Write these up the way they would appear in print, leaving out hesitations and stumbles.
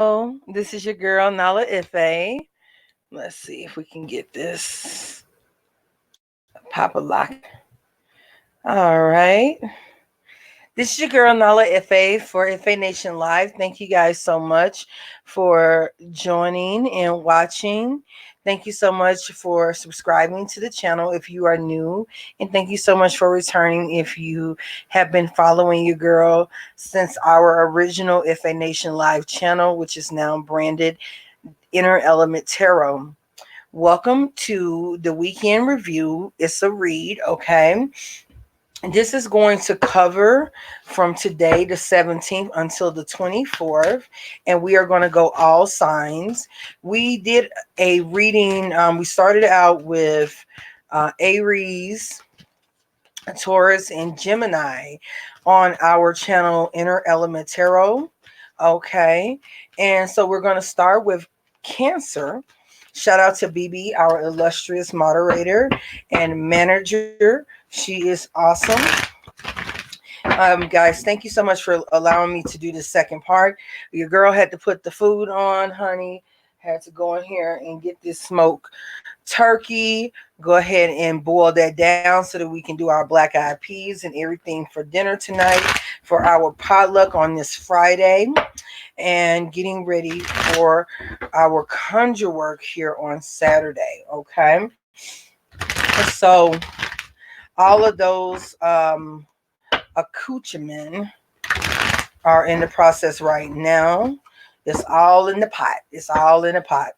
This is your girl, Nala Ife. Let's see if we can get this pop a lock. All right. This is your girl, Nala Ife for IfeNation Live. Thank you guys so much for joining and watching. Thank you so much for subscribing to the channel if you are new. And thank you so much for returning if you have been following your girl since our original IfeNation Live channel, which is now branded INNERELEMENTTAROT. Welcome to the weekend review. It's a read, okay? This is going to cover from today, the 17th, until the 24th, and we are going to go all signs. We did a reading. We started out with Aries, Taurus, and Gemini on our channel, InnerElementTarot. Okay, and so we're going to start with Cancer. Shout out to BB, our illustrious moderator and manager. She is awesome. Guys, thank you so much for allowing me to do the second part. Your girl had to put the food on, honey. Had to go in here and get this smoked turkey. Go ahead and boil that down so that we can do our black eyed peas and everything for dinner tonight for our potluck on this Friday. And getting ready for our conjure work here on Saturday. Okay. So all of those accoutrements are in the process right now. It's all in the pot. It's all in the pot.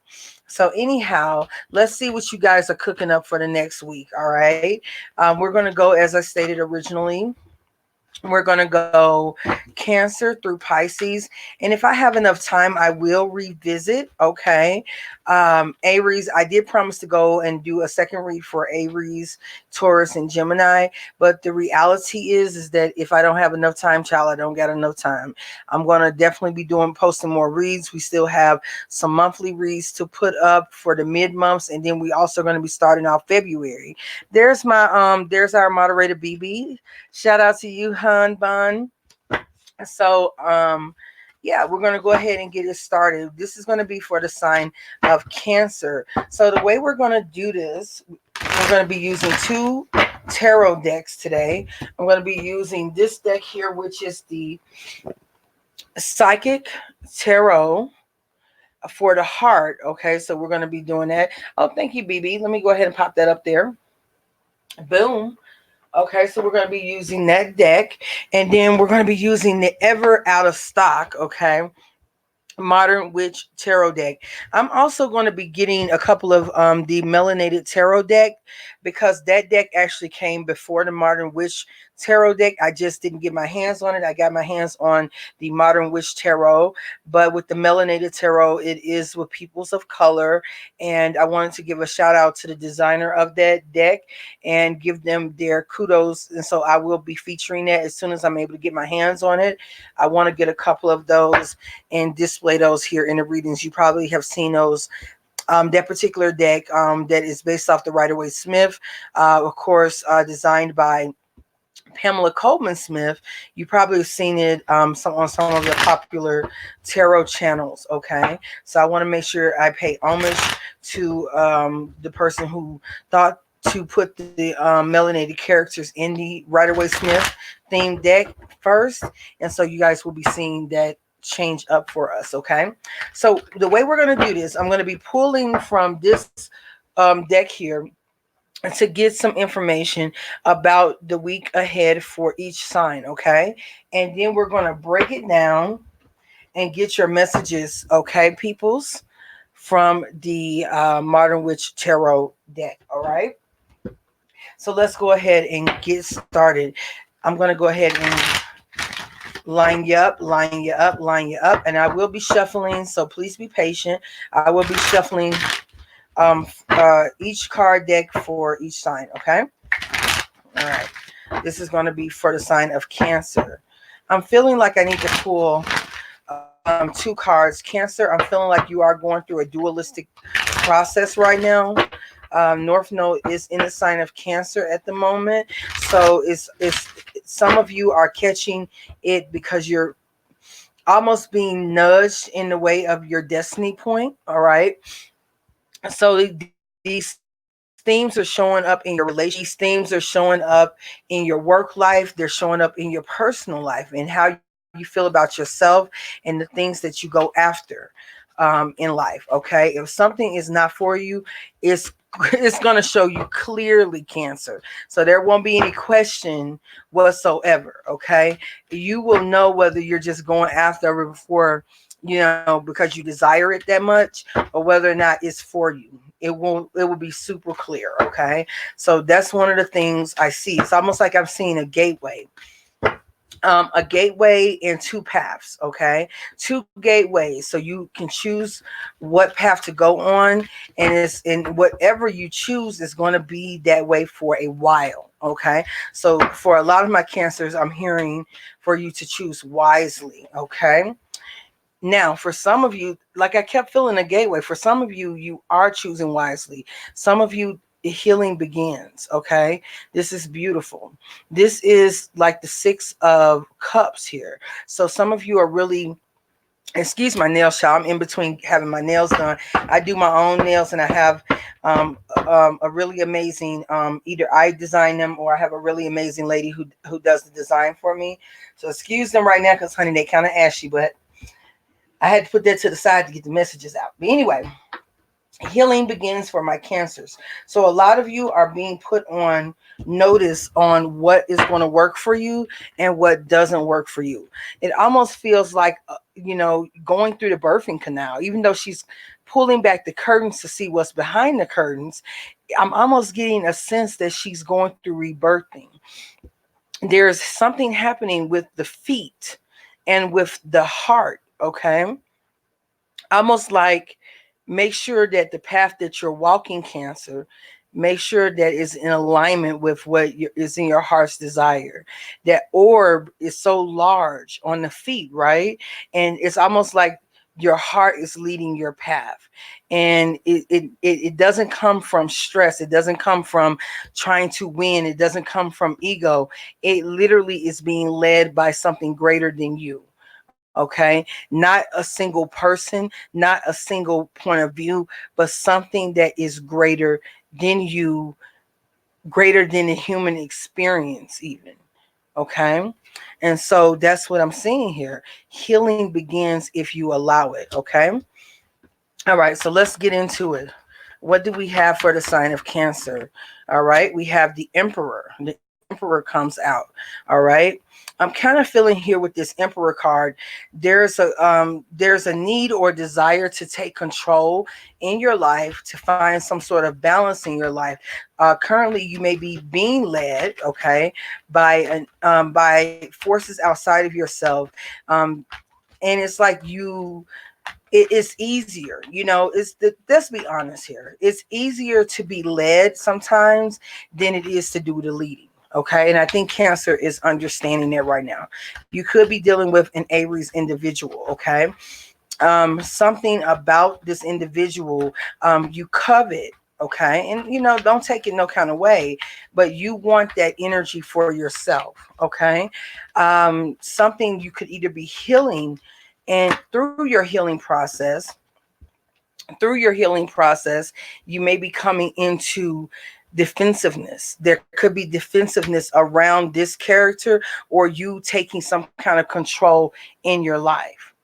So anyhow, let's see what you guys are cooking up for the next week. All right. We're going to go, as I stated originally, we're going to go Cancer through Pisces. And if I have enough time, I will revisit. Okay. Aries, I did promise to go and do a second read for Aries, Taurus, and Gemini. But the reality is that if I don't have enough time, child, I don't got enough time. I'm going to definitely be posting more reads. We still have some monthly reads to put up for the mid months. And then we also going to be starting off February. There's our moderator, BB. Shout out to you, Hun Bun. So, yeah, we're going to go ahead and get it started. This is going to be for the sign of Cancer. So the way we're going to do this, we're going to be using two tarot decks today. I'm going to be using this deck here, which is the Psychic Tarot for the heart. Okay, so we're going to be doing that. Oh, thank you, BB. Let me go ahead and pop that up there. Boom. Okay, so we're going to be using that deck, and then we're going to be using the ever out of stock, okay, Modern Witch Tarot deck. I'm also going to be getting a couple of the Melanated Tarot deck, because that deck actually came before the Modern Witch Tarot deck. I just didn't get my hands on it. I got my hands on the Modern Witch Tarot, but with the Melanated Tarot, it is with peoples of color, and I wanted to give a shout out to the designer of that deck and give them their kudos. And so I will be featuring that as soon as I'm able to get my hands on it. I want to get a couple of those and display those here in the readings. You probably have seen those. That particular deck that is based off the Rider-Waite-Smith, of course, designed by Pamela Coleman Smith. You probably have seen it on some of the popular tarot channels. Okay, so I want to make sure I pay homage to the person who thought to put the melanated characters in the Rider-Waite-Smith themed deck first, and so you guys will be seeing that change up for us. Okay, so the way we're going to do this, I'm going to be pulling from this deck here to get some information about the week ahead for each sign. Okay, and then we're going to break it down and get your messages, okay, peoples, from the Modern Witch Tarot deck. All right, so let's go ahead and get started. I'm going to go ahead and line you up, line you up, line you up, and I will be shuffling, so please be patient. I will be shuffling each card deck for each sign. Okay, all right, this is going to be for the sign of Cancer. I'm feeling like I need to pull two cards. Cancer, I'm feeling like you are going through a dualistic process right now. North Node is in the sign of Cancer at the moment, so it's some of you are catching it because you're almost being nudged in the way of your destiny point. All right. So these themes are showing up in your relationship. These themes are showing up in your work life. They're showing up in your personal life and how you feel about yourself and the things that you go after in life. Okay. If something is not for you, it's it's going to show you clearly, Cancer. So there won't be any question whatsoever. Okay. You will know whether you're just going after it before, because you desire it that much, or whether or not it's for you. It will be super clear. Okay. So that's one of the things I see. It's almost like I'm seeing a gateway and two paths. Okay. Two gateways. So you can choose what path to go on, and whatever you choose is going to be that way for a while. Okay. So for a lot of my Cancers, I'm hearing for you to choose wisely. Okay. Now, for some of you, like I kept feeling a gateway. For some of you, you are choosing wisely. Some of you, the healing begins. Okay. This is beautiful. This is like the Six of Cups here. So some of you are really, excuse my nail shop. I'm in between having my nails done. I do my own nails, and I have a really amazing, either I design them or I have a really amazing lady who does the design for me. So excuse them right now because, honey, they kind of ashy, but I had to put that to the side to get the messages out. But anyway, healing begins for my Cancers. So a lot of you are being put on notice on what is going to work for you and what doesn't work for you. It almost feels like, going through the birthing canal, even though she's pulling back the curtains to see what's behind the curtains. I'm almost getting a sense that she's going through rebirthing. There's something happening with the feet and with the heart. Okay. Almost like, make sure that the path that you're walking, Cancer, make sure that is in alignment with what is in your heart's desire. That orb is so large on the feet, right? And it's almost like your heart is leading your path, and it doesn't come from stress. It doesn't come from trying to win. It doesn't come from ego. It literally is being led by something greater than you. Okay, not a single person, not a single point of view, but something that is greater than you, greater than the human experience, even. Okay, and so that's what I'm seeing here. Healing begins if you allow it. Okay, all right, so let's get into it. What do we have for the sign of Cancer? All right, we have the Emperor. The Emperor comes out. All right, I'm kind of feeling here with this Emperor card. There's a need or desire to take control in your life, to find some sort of balance in your life. Currently, you may be being led, okay, by forces outside of yourself, and it's like it's easier, let's be honest here. It's easier to be led sometimes than it is to do the leading. Okay. And I think Cancer is understanding that right now. You could be dealing with an Aries individual. Okay. Something about this individual, you covet. Okay. And, don't take it no kind of way, but you want that energy for yourself. Okay. Something you could either be healing, and through your healing process, you may be coming into defensiveness. There could be defensiveness around this character, or you taking some kind of control in your life,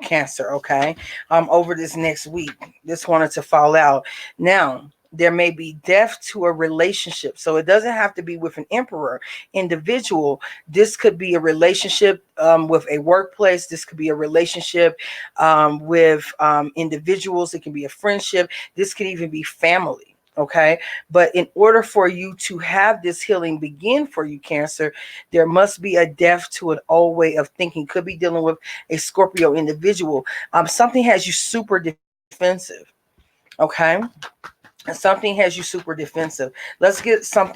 Cancer. Okay. Over this next week, this wanted to fall out. Now, there may be death to a relationship. So it doesn't have to be with an Emperor individual. This could be a relationship with a workplace. This could be a relationship with individuals. It can be a friendship. This could even be family. Okay. But in order for you to have this healing begin for you, Cancer, there must be a death to an old way of thinking. Could be dealing with a Scorpio individual. Something has you super defensive. Okay. Something has you super defensive. Let's get some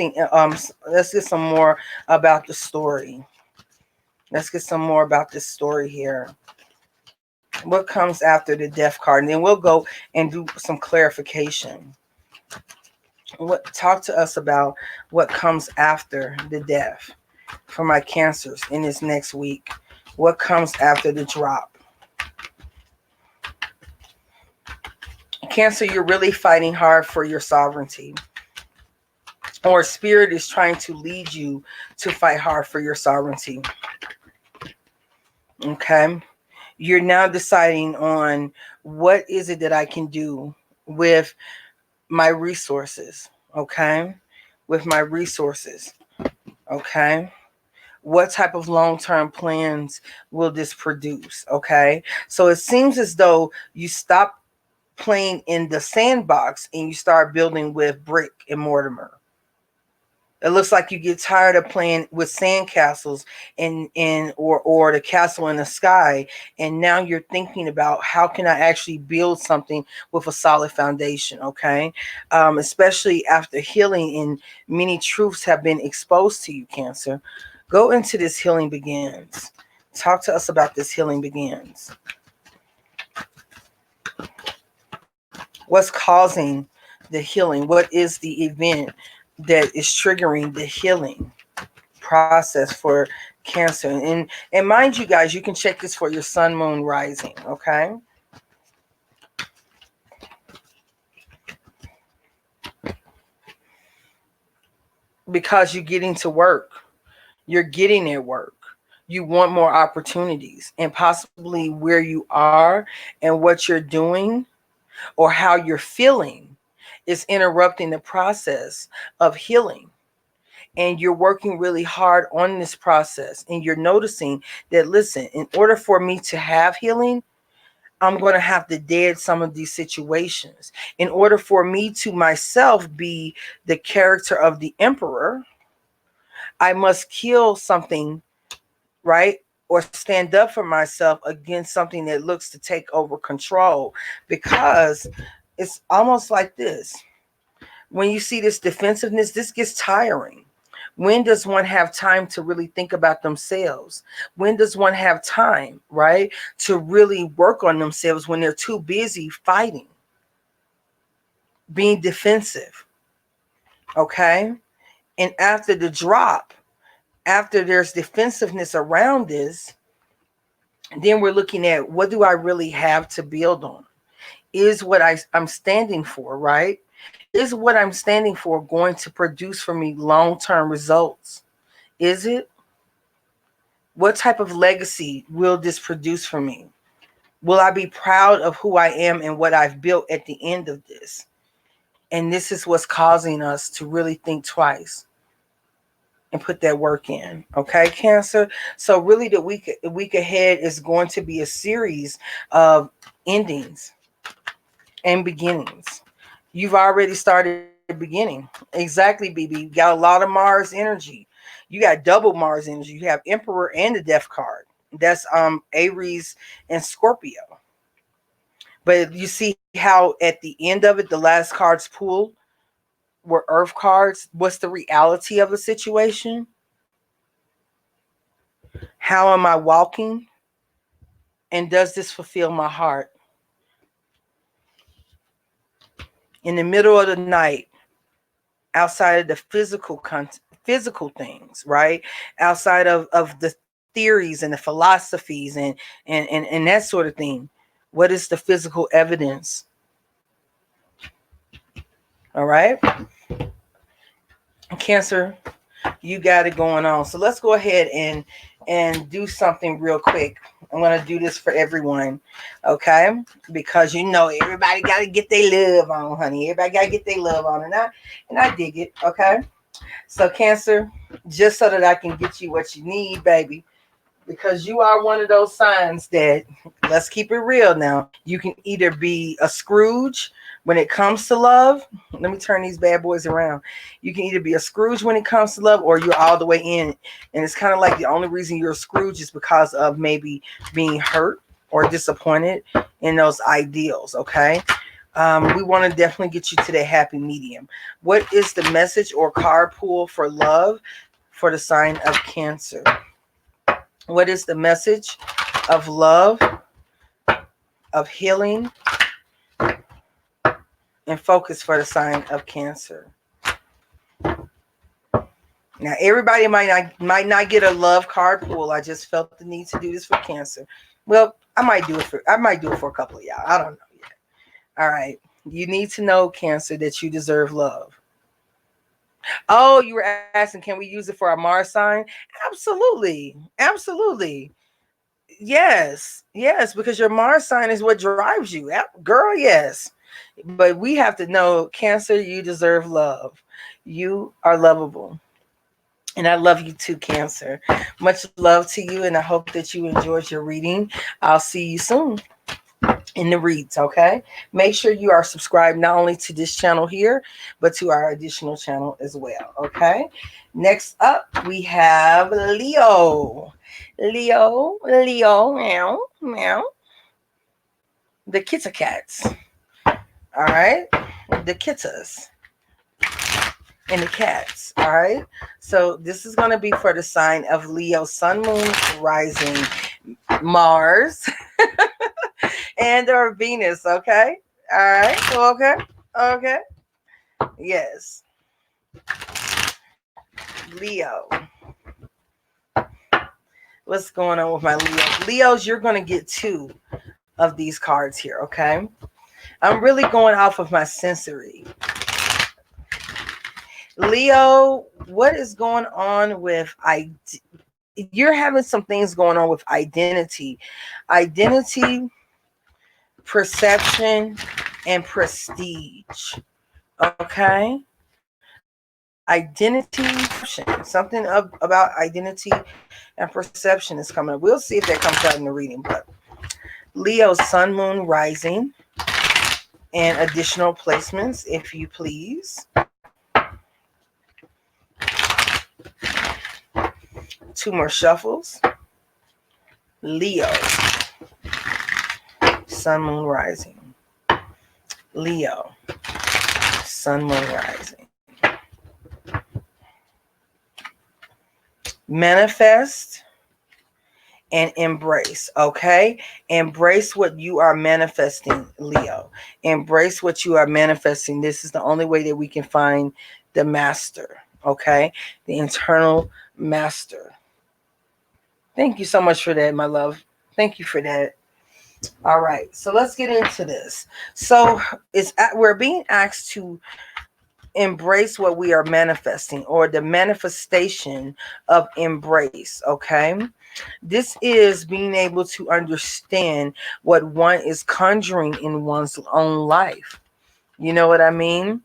more about the story. Let's get some more about this story here. What comes after the death card? And then we'll go and do some clarification. Talk to us about what comes after the death for my Cancers in this next week. What comes after the drop? Cancer, you're really fighting hard for your sovereignty. Or Spirit is trying to lead you to fight hard for your sovereignty. Okay? You're now deciding on what is it that I can do with my resources. Okay? With my resources. Okay? What type of long-term plans will this produce? Okay? So it seems as though you stop playing in the sandbox and you start building with brick and mortar. It looks like you get tired of playing with sandcastles or the castle in the sky, and now you're thinking about how can I actually build something with a solid foundation. Okay, especially after healing and many truths have been exposed to you, Cancer. Go into this healing begins. Talk to us about this healing begins. What's causing the healing? What is the event that is triggering the healing process for Cancer? And mind you guys, you can check this for your sun, moon, rising, okay? Because you're getting to work. You're getting at work. You want more opportunities, and possibly where you are and what you're doing or how you're feeling is interrupting the process of healing. And you're working really hard on this process, and you're noticing that, listen, in order for me to have healing, I'm going to have to dead some of these situations. In order for me to myself be the character of the emperor, I must kill something, right? Or stand up for myself against something that looks to take over control. Because it's almost like this. When you see this defensiveness, this gets tiring. When does one have time to really think about themselves? When does one have time, right, to really work on themselves when they're too busy fighting, being defensive? Okay? And after the drop, after there's defensiveness around this, then we're looking at what do I really have to build on? Is what I'm standing for, right? Is what I'm standing for going to produce for me long-term results? Is it? What type of legacy will this produce for me? Will I be proud of who I am and what I've built at the end of this? And this is what's causing us to really think twice and put that work in. Okay, Cancer? So really the week ahead is going to be a series of endings and beginnings. You've already started beginning. Exactly, BB. You got a lot of Mars energy. You got double Mars energy. You have Emperor and the Death card. That's Aries and Scorpio. But you see how at the end of it, the last cards pulled were Earth cards. What's the reality of the situation? How am I walking? And does this fulfill my heart? In the middle of the night, outside of the physical things, right? Outside of the theories and the philosophies and that sort of thing. What is the physical evidence? All right. Cancer, you got it going on. So let's go ahead and do something real quick. I'm going to do this for everyone, okay? Because you know everybody got to get their love on, honey. Everybody got to get their love on, and I dig it, okay? So Cancer, just so that I can get you what you need, baby, because you are one of those signs that, let's keep it real now, you can either be a Scrooge when it comes to love. Let me turn these bad boys around. You can either be a Scrooge when it comes to love, or you're all the way in. And it's kind of like the only reason you're a Scrooge is because of maybe being hurt or disappointed in those ideals, okay? We want to definitely get you to that happy medium. What is the message or card pool for love for the sign of Cancer? What is the message of love, of healing, and focus for the sign of Cancer? Now, everybody might not get a love card pull. I just felt the need to do this for Cancer. Well, I might do it for a couple of y'all. I don't know yet. All right. You need to know, Cancer, that you deserve love. Oh, you were asking, can we use it for our Mars sign? Absolutely. Absolutely. Yes. Yes, because your Mars sign is what drives you. Girl, yes. But we have to know, Cancer, you deserve love. You are lovable. And I love you too, Cancer. Much love to you, and I hope that you enjoyed your reading. I'll see you soon in the reads, okay? Make sure you are subscribed not only to this channel here, but to our additional channel as well, okay? Next up, we have Leo. Leo, meow, meow. The Kitty Cats, all right? The kittas and the cats, all right? So this is going to be for the sign of Leo, Sun, Moon, Rising, Mars, and or Venus, okay? All right, okay. Yes. Leo. What's going on with my Leos? Leos, you're going to get 2 of these cards here, okay? I'm really going off of my sensory. Leo, what is going on with you're having some things going on with identity, perception, and prestige. Okay, identity, something about identity and perception is coming up. We'll see if that comes out in the reading. But Leo, Sun, Moon, Rising, and additional placements, if you please. 2 more shuffles. Leo, Sun, Moon, Rising. Leo, Sun, Moon, Rising. Manifest and embrace, okay? Embrace what you are manifesting, Leo. Embrace what you are manifesting. This is the only way that we can find the master, okay? The internal master. Thank you so much for that, my love. Thank you for that. All right, so let's get into this. So we're being asked to embrace what we are manifesting, or the manifestation of embrace, okay? This is being able to understand what one is conjuring in one's own life. You know what I mean?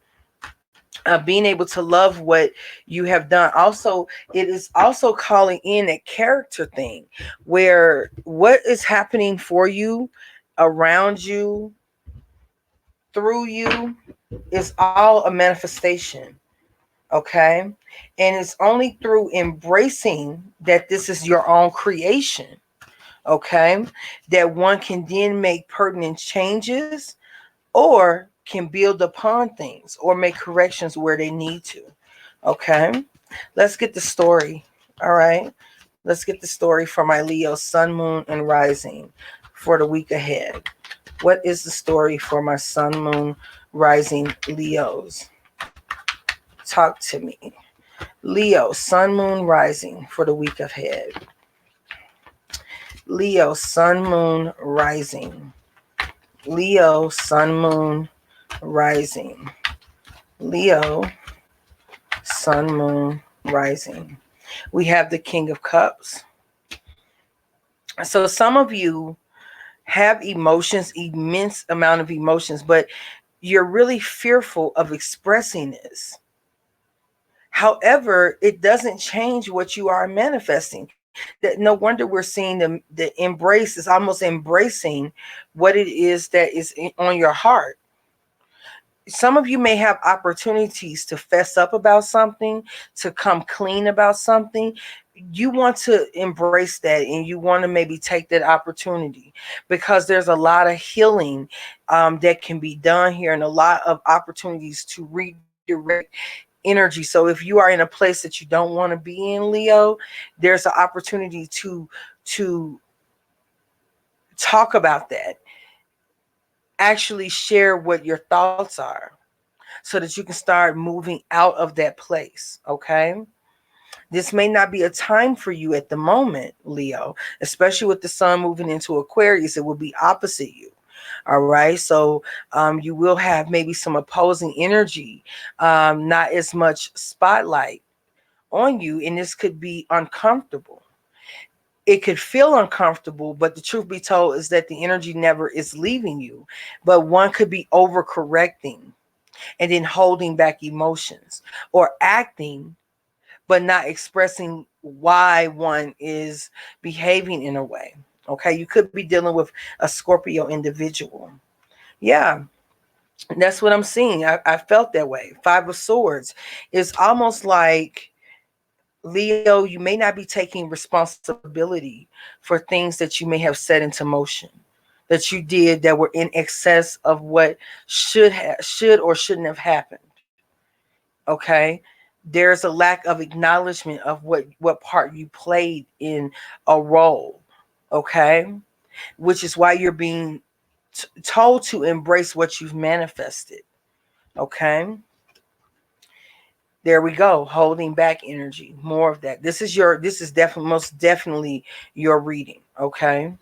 Being able to love what you have done. Also, it is also calling in a character thing, where what is happening for you, around you, through you, is all a manifestation. Okay, and it's only through embracing that this is your own creation, okay, that one can then make pertinent changes, or can build upon things, or make corrections where they need to. Okay, let's get the story. All right, let's get the story for my Leo, Sun, Moon, and Rising for the week ahead. What is the story for my Sun, Moon, Rising Leos? Talk to me. Leo, Sun, Moon, Rising for the week ahead. Leo, Sun, Moon, Rising. Leo, Sun, Moon, Rising. Leo, Sun, Moon, Rising. We have the King of Cups. So some of you have emotions, immense amount of emotions, but you're really fearful of expressing this. However, it doesn't change what you are manifesting. That no wonder we're seeing the embrace is almost embracing what it is that is on your heart. Some of you may have opportunities to fess up about something, to come clean about something. You want to embrace that, and you want to maybe take that opportunity, because there's a lot of healing that can be done here, and a lot of opportunities to redirect energy. So if you are in a place that you don't want to be in, Leo, there's an opportunity to talk about that, actually share what your thoughts are, so that you can start moving out of that place, okay? This may not be a time for you at the moment, Leo, especially with the sun moving into Aquarius. It will be opposite you. All right. So you will have maybe some opposing energy, not as much spotlight on you. And this could be uncomfortable. It could feel uncomfortable, but the truth be told is that the energy never is leaving you. But one could be overcorrecting and then holding back emotions, or acting but not expressing why one is behaving in a way. Okay, you could be dealing with a Scorpio individual. Yeah, that's what I'm seeing. I felt that way. Five of Swords is almost like, Leo, you may not be taking responsibility for things that you may have set into motion, that you did that were in excess of what should or shouldn't have happened. Okay, there's a lack of acknowledgement of what part you played in a role. Okay, which is why you're being told to embrace what you've manifested. Okay, there we go. Holding back energy, more of that. This is definitely, most definitely your reading. Okay,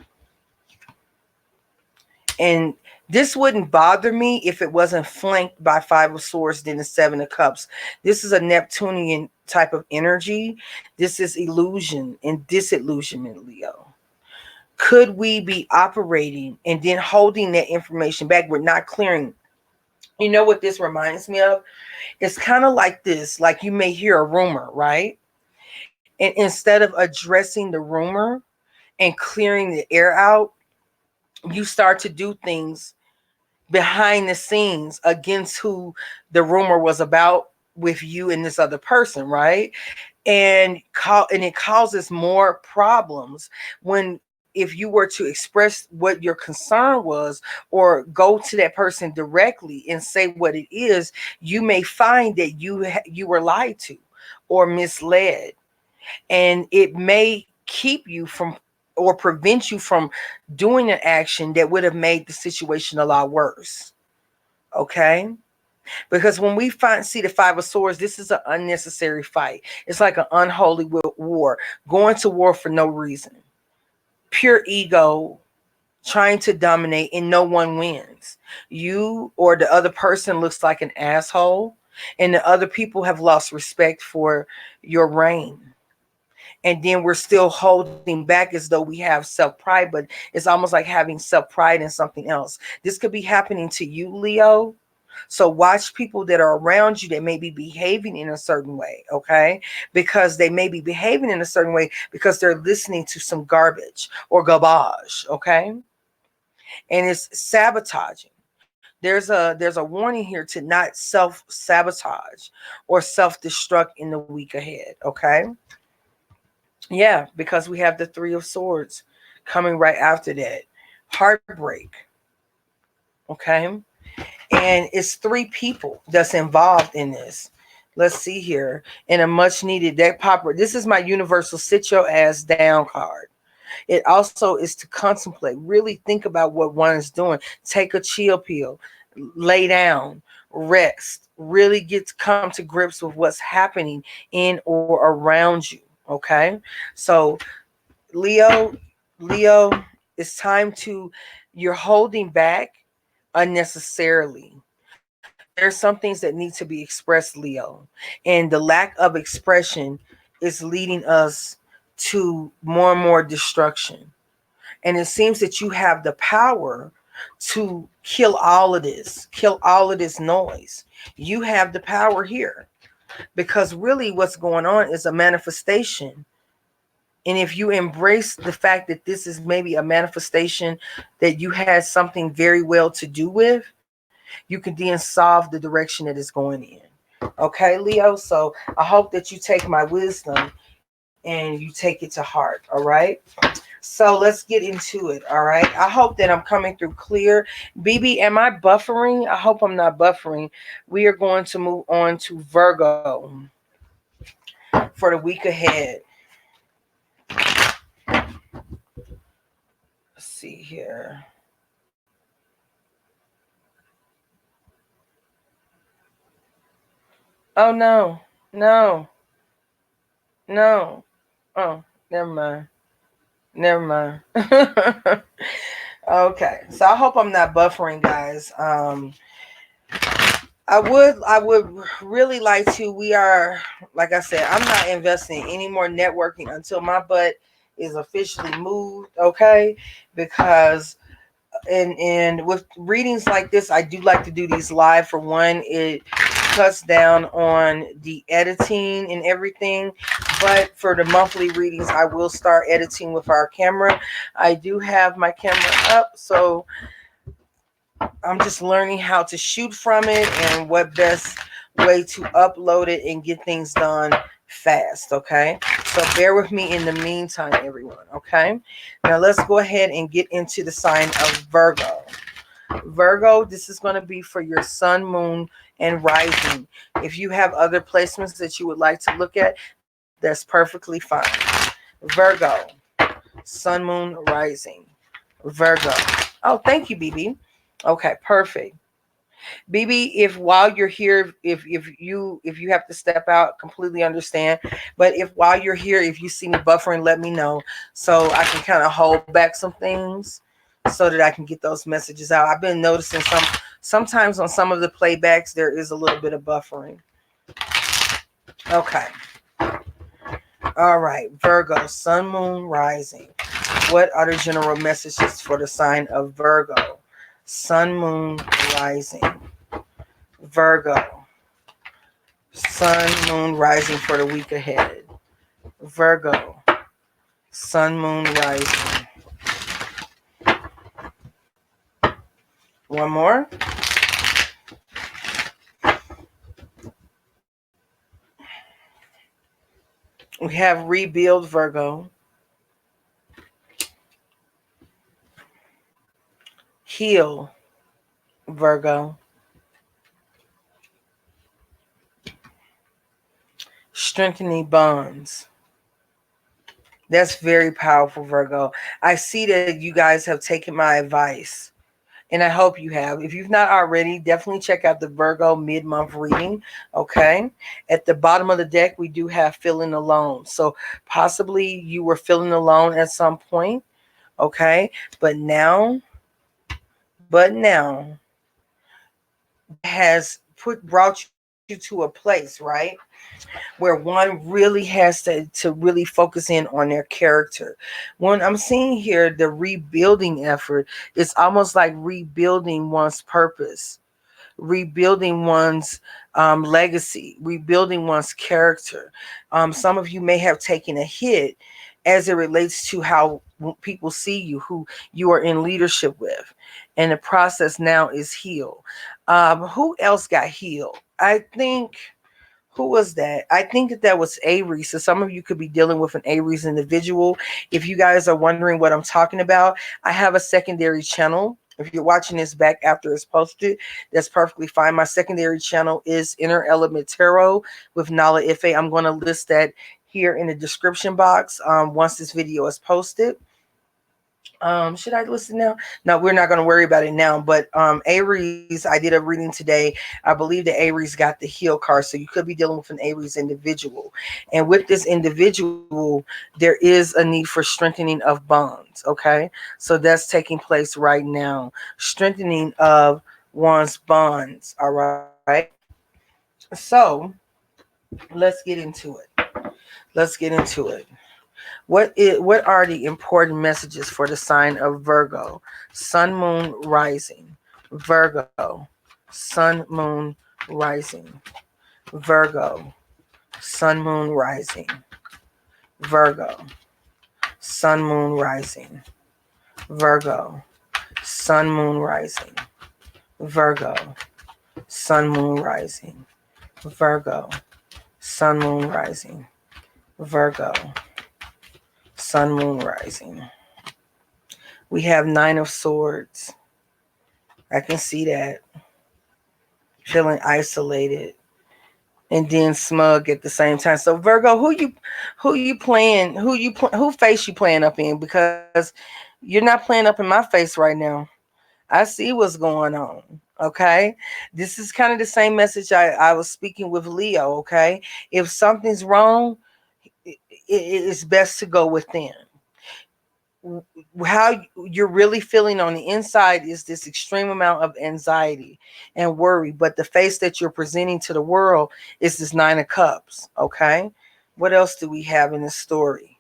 and this wouldn't bother me if it wasn't flanked by Five of Swords, then the Seven of Cups. This is a Neptunian type of energy. This is illusion and disillusionment, Leo. Could we be operating and then holding that information back? We're not clearing. You know what this reminds me of? It's kind of like this, like you may hear a rumor, right? And instead of addressing the rumor and clearing the air out, you start to do things behind the scenes against who the rumor was about with you and this other person, right? And it causes more problems when, if you were to express what your concern was or go to that person directly and say what it is, you may find that you were lied to or misled, and it may keep you from or prevent you from doing an action that would have made the situation a lot worse. Okay, because when we see the Five of Swords, this is an unnecessary fight. It's like an unholy war, going to war for no reason, pure ego, trying to dominate, and no one wins. You or the other person looks like an asshole, and the other people have lost respect for your reign. And then we're still holding back as though we have self-pride, but it's almost like having self-pride in something else. This could be happening to you, Leo. So watch people that are around you that may be behaving in a certain way, okay? Because they may be behaving in a certain way because they're listening to some garbage or garbage, okay? And it's sabotaging. There's a warning here to not self-sabotage or self-destruct in the week ahead, okay? Yeah, because we have the Three of Swords coming right after that. Heartbreak, okay? And it's three people that's involved in this. Let's see here. In a much needed deck popper. This is my universal sit your ass down card. It also is to contemplate, really think about what one is doing. Take a chill pill, lay down, rest, really get to come to grips with what's happening in or around you. Okay. So Leo, Leo, it's time to, you're holding back unnecessarily. There's some things that need to be expressed, Leo, and the lack of expression is leading us to more and more destruction. And it seems that you have the power to kill all of this noise. You have the power here, because really what's going on is a manifestation. And if you embrace the fact that this is maybe a manifestation that you had something very well to do with, you can then solve the direction that it's going in. Okay, Leo? So I hope that you take my wisdom and you take it to heart. All right? So let's get into it. All right. I hope that I'm coming through clear. BB, am I buffering? I hope I'm not buffering. We are going to move on to Virgo for the week ahead. Let's see here. Oh, no. No. No. Oh, never mind. Never mind. Okay. So I hope I'm not buffering, guys. I would really like to. We are, like I said, I'm not investing in any more networking until my butt is officially moved, okay? Because and with readings like this, I do like to do these live. For one, it cuts down on the editing and everything. But for the monthly readings, I will start editing with our camera. I do have my camera up, so I'm just learning how to shoot from it and what best way to upload it and get things done fast, okay? So bear with me in the meantime, everyone, okay? Now let's go ahead and get into the sign of Virgo. Virgo, this is going to be for your sun, moon, and rising. If you have other placements that you would like to look at, that's perfectly fine. Virgo, sun, moon, rising. Virgo. Oh, thank you, BB. Okay, perfect. BB, if while you're here, if you have to step out, completely understand. But if while you're here, if you see me buffering, let me know so I can kind of hold back some things so that I can get those messages out. I've been noticing sometimes on some of the playbacks there is a little bit of buffering. Okay. All right, Virgo, sun, moon, rising. What are the general messages for the sign of Virgo? Sun, moon, rising. Virgo, sun, moon, rising for the week ahead. Virgo, sun, moon, rising. One more. We have rebuild, Virgo. Heal, Virgo. Strengthening bonds. That's very powerful, Virgo. I see that you guys have taken my advice, and I hope you have. If you've not already, definitely check out the Virgo mid-month reading, okay? At the bottom of the deck, we do have feeling alone. So possibly you were feeling alone at some point, okay? But now has brought you to a place, right? Where one really has to really focus in on their character. When I'm seeing here the rebuilding effort, it's almost like rebuilding one's purpose, rebuilding one's legacy, rebuilding one's character. Some of you may have taken a hit as it relates to how people see you, who you are in leadership with. And the process now is heal. Who else got healed? I think who was that? I think that was Aries. So some of you could be dealing with an Aries individual. If you guys are wondering what I'm talking about, I have a secondary channel. If you're watching this back after it's posted, that's perfectly fine. My secondary channel is InnerElementTarot with Nala Ife. I'm going to list that here in the description box once this video is posted. Should I listen now? No, we're not going to worry about it now. But Aries, I did a reading today. I believe the Aries got the heal card, so you could be dealing with an Aries individual. And with this individual, there is a need for strengthening of bonds. Okay, so that's taking place right now. Strengthening of one's bonds. All right. So let's get into it. Let's get into it. What are the important messages for the sign of Virgo? Sun, moon, rising. Virgo, sun, moon, rising. Virgo, sun, moon, rising. Virgo, sun, moon, rising. Virgo, sun, moon, rising. Virgo, sun, moon, rising. Virgo, sun, moon, rising. Virgo, sun, moon, rising. We have Nine of Swords. I can see that. Feeling isolated and then smug at the same time. So Virgo, who face you playing up in? Because you're not playing up in my face right now. I see what's going on. Okay. This is kind of the same message I was speaking with Leo. Okay. If something's wrong, it's best to go within. How you're really feeling on the inside is this extreme amount of anxiety and worry, but the face that you're presenting to the world is this Nine of Cups. Okay, what else do we have in this story?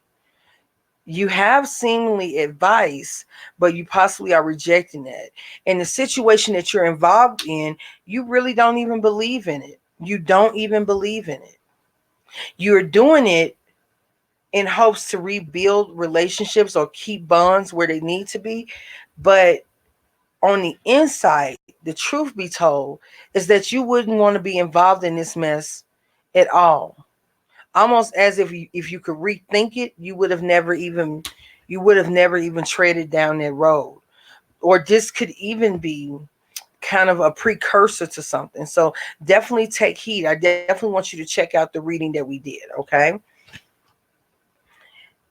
You have seemingly advice, but you possibly are rejecting it. And the situation that you're involved in, you really don't even believe in it. You don't even believe in it. You're doing it in hopes to rebuild relationships or keep bonds where they need to be. But on the inside, the truth be told, is that you wouldn't want to be involved in this mess at all. Almost as if you could rethink it, you would have never even treaded down that road. Or this could even be kind of a precursor to something. So definitely take heed. I definitely want you to check out the reading that we did, okay?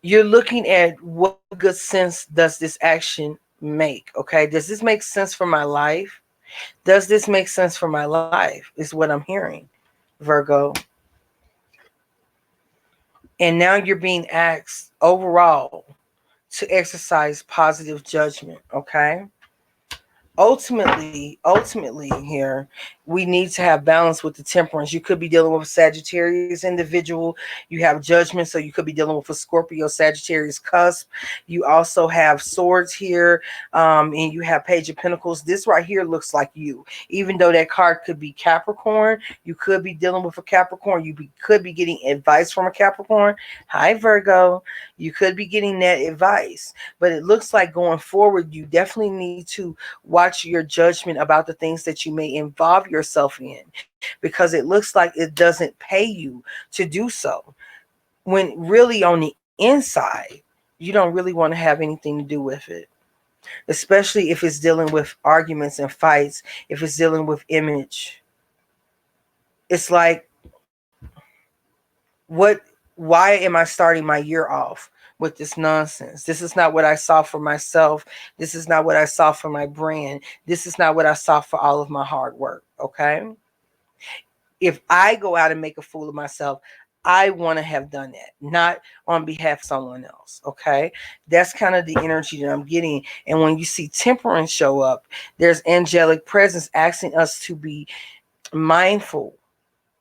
You're looking at what good sense does this action make, okay? Does this make sense for my life? Does this make sense for my life is what I'm hearing, Virgo. And now you're being asked overall to exercise positive judgment, okay? Ultimately here, we need to have balance with the temperance. You could be dealing with a Sagittarius individual. You have judgment, so you could be dealing with a Scorpio Sagittarius cusp. You also have swords here, and you have Page of Pentacles. This right here looks like you. Even though that card could be Capricorn, you could be dealing with a Capricorn. Could be getting advice from a Capricorn. Hi, Virgo. You could be getting that advice. But it looks like going forward, you definitely need to watch your judgment about the things that you may involve yourself in, because it looks like it doesn't pay you to do so, when really on the inside you don't really want to have anything to do with it, especially if it's dealing with arguments and fights. If it's dealing with image, it's like, why am I starting my year off with this nonsense? This is not what I saw for myself. This is not what I saw for my brand. This is not what I saw for all of my hard work, okay? If I go out and make a fool of myself, I want to have done that, not on behalf of someone else, okay? That's kind of the energy that I'm getting. And when you see temperance show up, there's angelic presence asking us to be mindful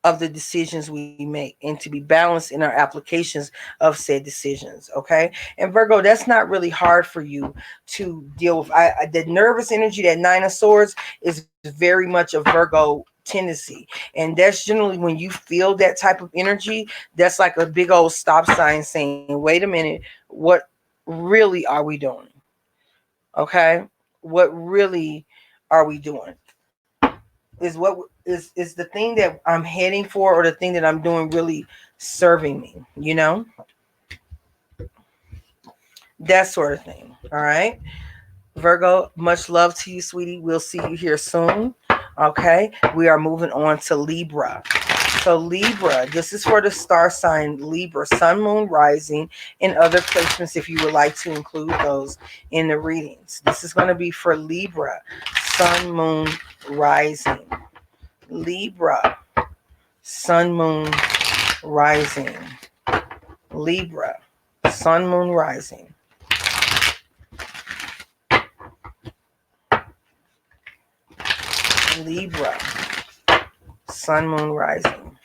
of the decisions we make and to be balanced in our applications of said decisions, okay? And Virgo, that's not really hard for you to deal with. The nervous energy, that Nine of Swords, is very much a Virgo tendency, and that's generally when you feel that type of energy, that's like a big old stop sign saying, wait a minute, what really are we doing? Okay, what really are we doing? Is what is the thing that I'm heading for, or the thing that I'm doing, really serving me, you know? That sort of thing. All right, Virgo, much love to you, sweetie. We'll see you here soon. Okay, we are moving on to Libra. So Libra, this is for the star sign Libra, sun, moon, rising, and other placements if you would like to include those in the readings. This is going to be for Libra, sun, moon, rising. Libra, sun, moon, rising. Libra, sun, moon, rising. Libra, sun, moon, rising.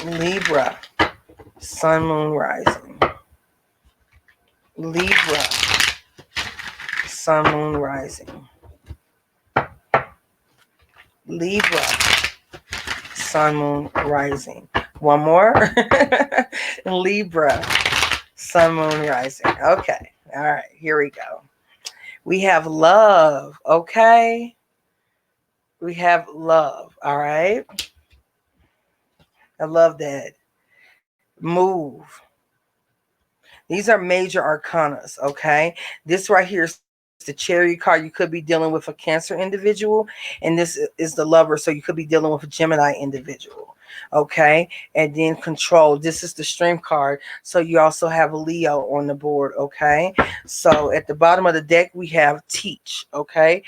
Libra, sun, moon, rising. Libra, sun, moon, rising. Libra, sun, moon, rising. One more. Libra, sun, moon, rising. Okay. All right. Here we go. We have love. Okay. We have love. All right. I love that. Move. These are major arcanas. Okay. This right here is the Chariot card. You could be dealing with a Cancer individual, and this is the Lover, so you could be dealing with a Gemini individual, okay? And then Control, this is the Strength card, so you also have a Leo on the board, okay? So at the bottom of the deck we have Teach, okay?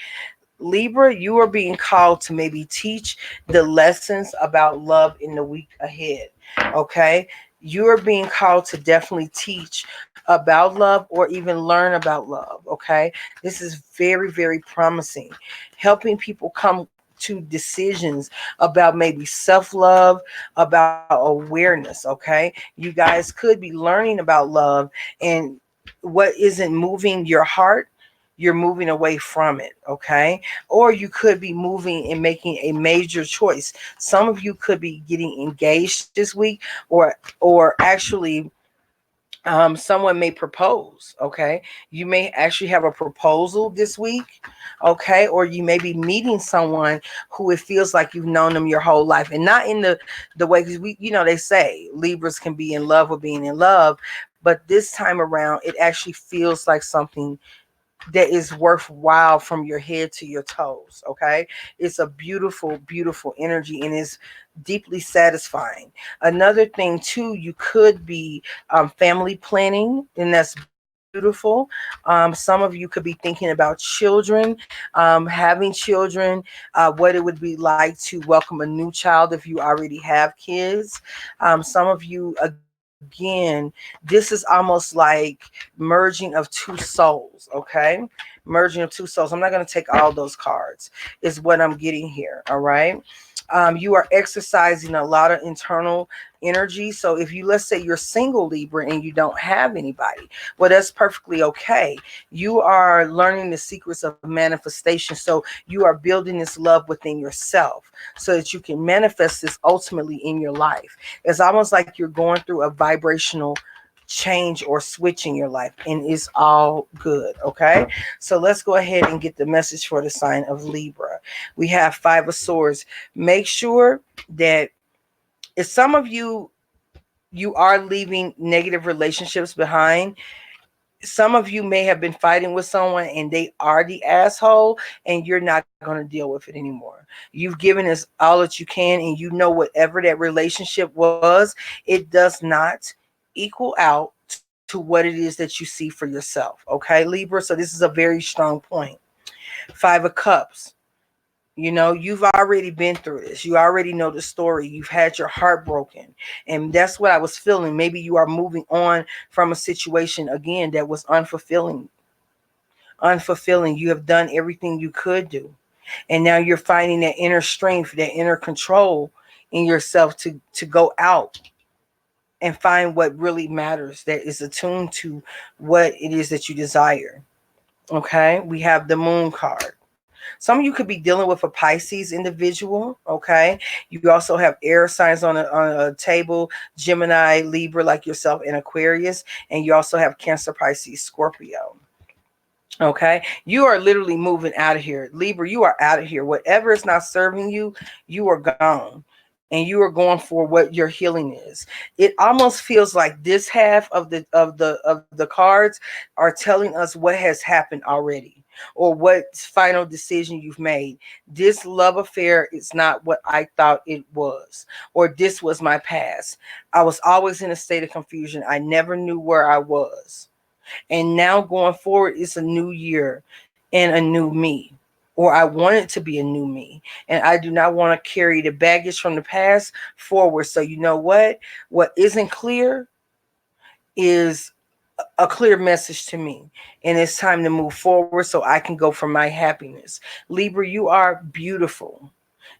Libra, you are being called to maybe teach the lessons about love in the week ahead. Okay? You are being called to definitely teach about love or even learn about love. Okay? This is very, very promising. Helping people come to decisions about maybe self love, about awareness. Okay? You guys could be learning about love, and what isn't moving your heart, you're moving away from it. Okay? Or you could be moving and making a major choice. Some of you could be getting engaged this week, or actually someone may propose. Okay, you may actually have a proposal this week. Okay, or you may be meeting someone who it feels like you've known them your whole life, and not in the way, because we, they say Libras can be in love with being in love, but this time around it actually feels like something that is worthwhile from your head to your toes. Okay, it's a beautiful, beautiful energy, and is deeply satisfying. Another thing too, you could be family planning, and that's beautiful. Some of you could be thinking about children, having children, what it would be like to welcome a new child if you already have kids. Some of you, again, this is almost like merging of two souls. Okay, merging of two souls. I'm not going to take all those cards, is what I'm getting here. All right. You are exercising a lot of internal energy. So if you, let's say you're single, Libra, and you don't have anybody, well, that's perfectly okay. You are learning the secrets of manifestation. So you are building this love within yourself so that you can manifest this ultimately in your life. It's almost like you're going through a vibrational change or switch in your life, and it's all good. Okay, so let's go ahead and get the message for the sign of Libra. We have Five of Swords. Make sure that if some of you, you are leaving negative relationships behind. Some of you may have been fighting with someone and they are the asshole, and you're not going to deal with it anymore. You've given us all that you can, and you know whatever that relationship was, it does not equal out to what it is that you see for yourself. Okay, Libra? So this is a very strong point. Five of Cups. You've already been through this. You already know the story. You've had your heart broken. And that's what I was feeling. Maybe you are moving on from a situation again that was unfulfilling. Unfulfilling. You have done everything you could do. And now you're finding that inner strength, that inner control in yourself to go out and find what really matters, that is attuned to what it is that you desire. Okay? We have the Moon card. Some of you could be dealing with a Pisces individual. Okay. You also have air signs on a table: Gemini, Libra, like yourself, and Aquarius. And you also have Cancer, Pisces, Scorpio. Okay. You are literally moving out of here. Libra, you are out of here. Whatever is not serving you, you are gone. And you are going for what your healing is. It almost feels like this half of the cards are telling us what has happened already, or what final decision you've made. This love affair is not what I thought it was, or this was my past. I was always in a state of confusion. I never knew where I was. And now going forward, it's a new year and a new me. Or I want it to be a new me. And I do not want to carry the baggage from the past forward. So you know what? What isn't clear is a clear message to me. And it's time to move forward so I can go for my happiness. Libra, you are beautiful.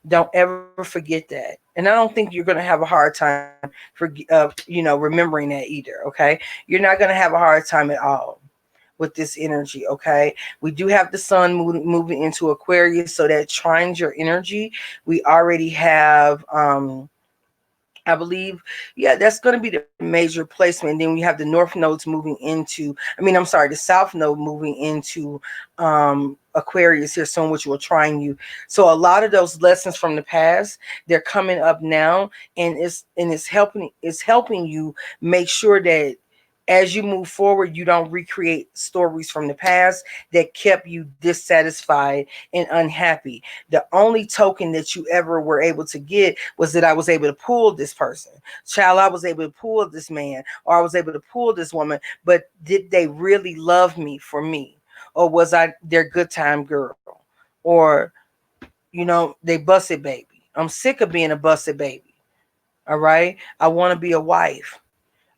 Don't ever forget that. And I don't think you're going to have a hard time for remembering that either. Okay, you're not going to have a hard time at all with this energy. Okay, we do have the sun moving into Aquarius, so that trines your energy. We already have I believe, yeah, that's going to be the major placement. And then we have the north nodes moving into, I'm sorry, the south node moving into Aquarius here soon, which will trine you. So a lot of those lessons from the past, they're coming up now, and it's helping you make sure that as you move forward, you don't recreate stories from the past that kept you dissatisfied and unhappy. The only token that you ever were able to get was that I was able to pull this person. Child, I was able to pull this man, or I was able to pull this woman, but did they really love me for me? Or was I their good time girl? or, you know, they busted baby. I'm sick of being a busted baby. All right. I want to be a wife.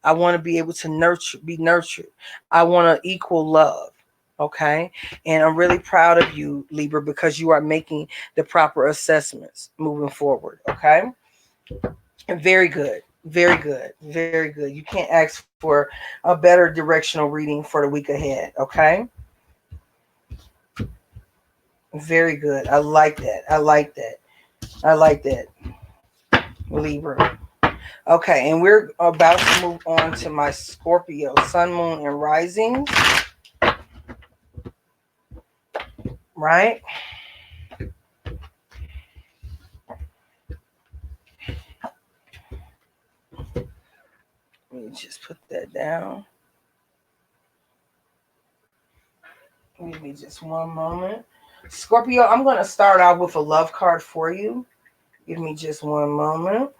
I want to be able to be nurtured. I want to equal love. Okay. And I'm really proud of you, Libra, because you are making the proper assessments moving forward. Okay. Very good. Very good. Very good. You can't ask for a better directional reading for the week ahead. Okay. Very good. I like that. I like that. I like that. Libra. Okay, and we're about to move on to my Scorpio, Sun, Moon, and Rising. Right? Let me just put that down. Give me just one moment. Scorpio, I'm going to start out with a love card for you. Give me just one moment.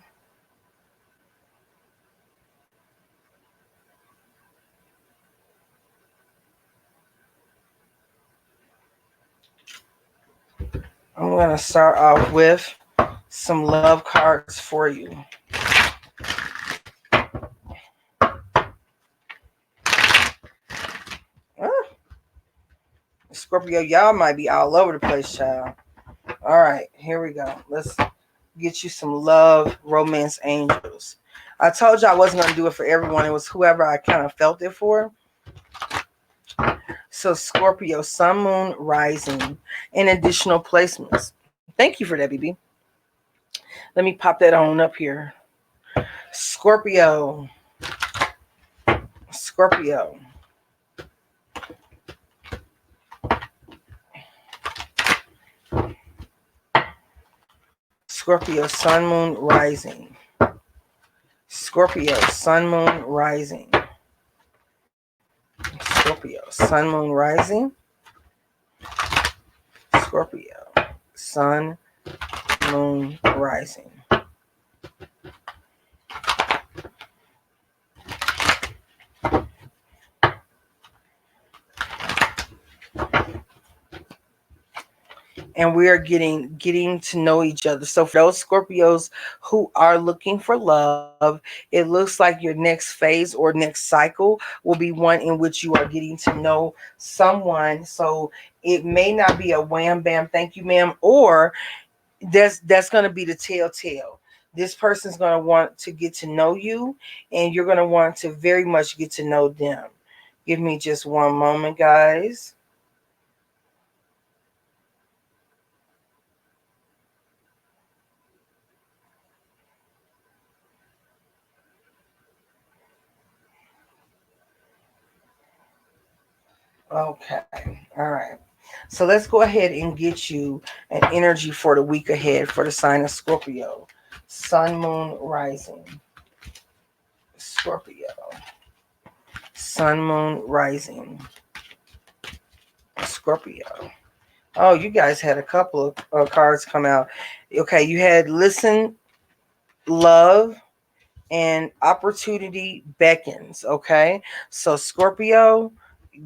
I'm going to start out with some love cards for you. Scorpio, y'all might be all over the place, child. All right, here we go. Let's get you some love, romance angels. I told you I wasn't going to do it for everyone. It was whoever I kind of felt it for. So Scorpio, Sun, Moon, Rising, and additional placements. Thank you for that, BB. Let me pop that on up here. Scorpio. Scorpio. Scorpio, Sun, Moon, Rising. Scorpio, Sun, Moon, Rising. Scorpio, Sun, Moon, Rising. Scorpio, Sun, Moon, Rising. And we are getting to know each other. So for those Scorpios who are looking for love, it looks like your next phase or next cycle will be one in which you are getting to know someone. So it may not be a wham bam thank you ma'am, or that's going to be the telltale. This person's going to want to get to know you, and you're going to want to very much get to know them. Give me just one moment, guys. Okay. All right. So let's go ahead and get you an energy for the week ahead for the sign of Scorpio. Sun, Moon, Rising. Scorpio. Sun, Moon, Rising. Scorpio. Oh, you guys had a couple of cards come out. Okay, you had listen, love, and opportunity beckons. Okay, so Scorpio,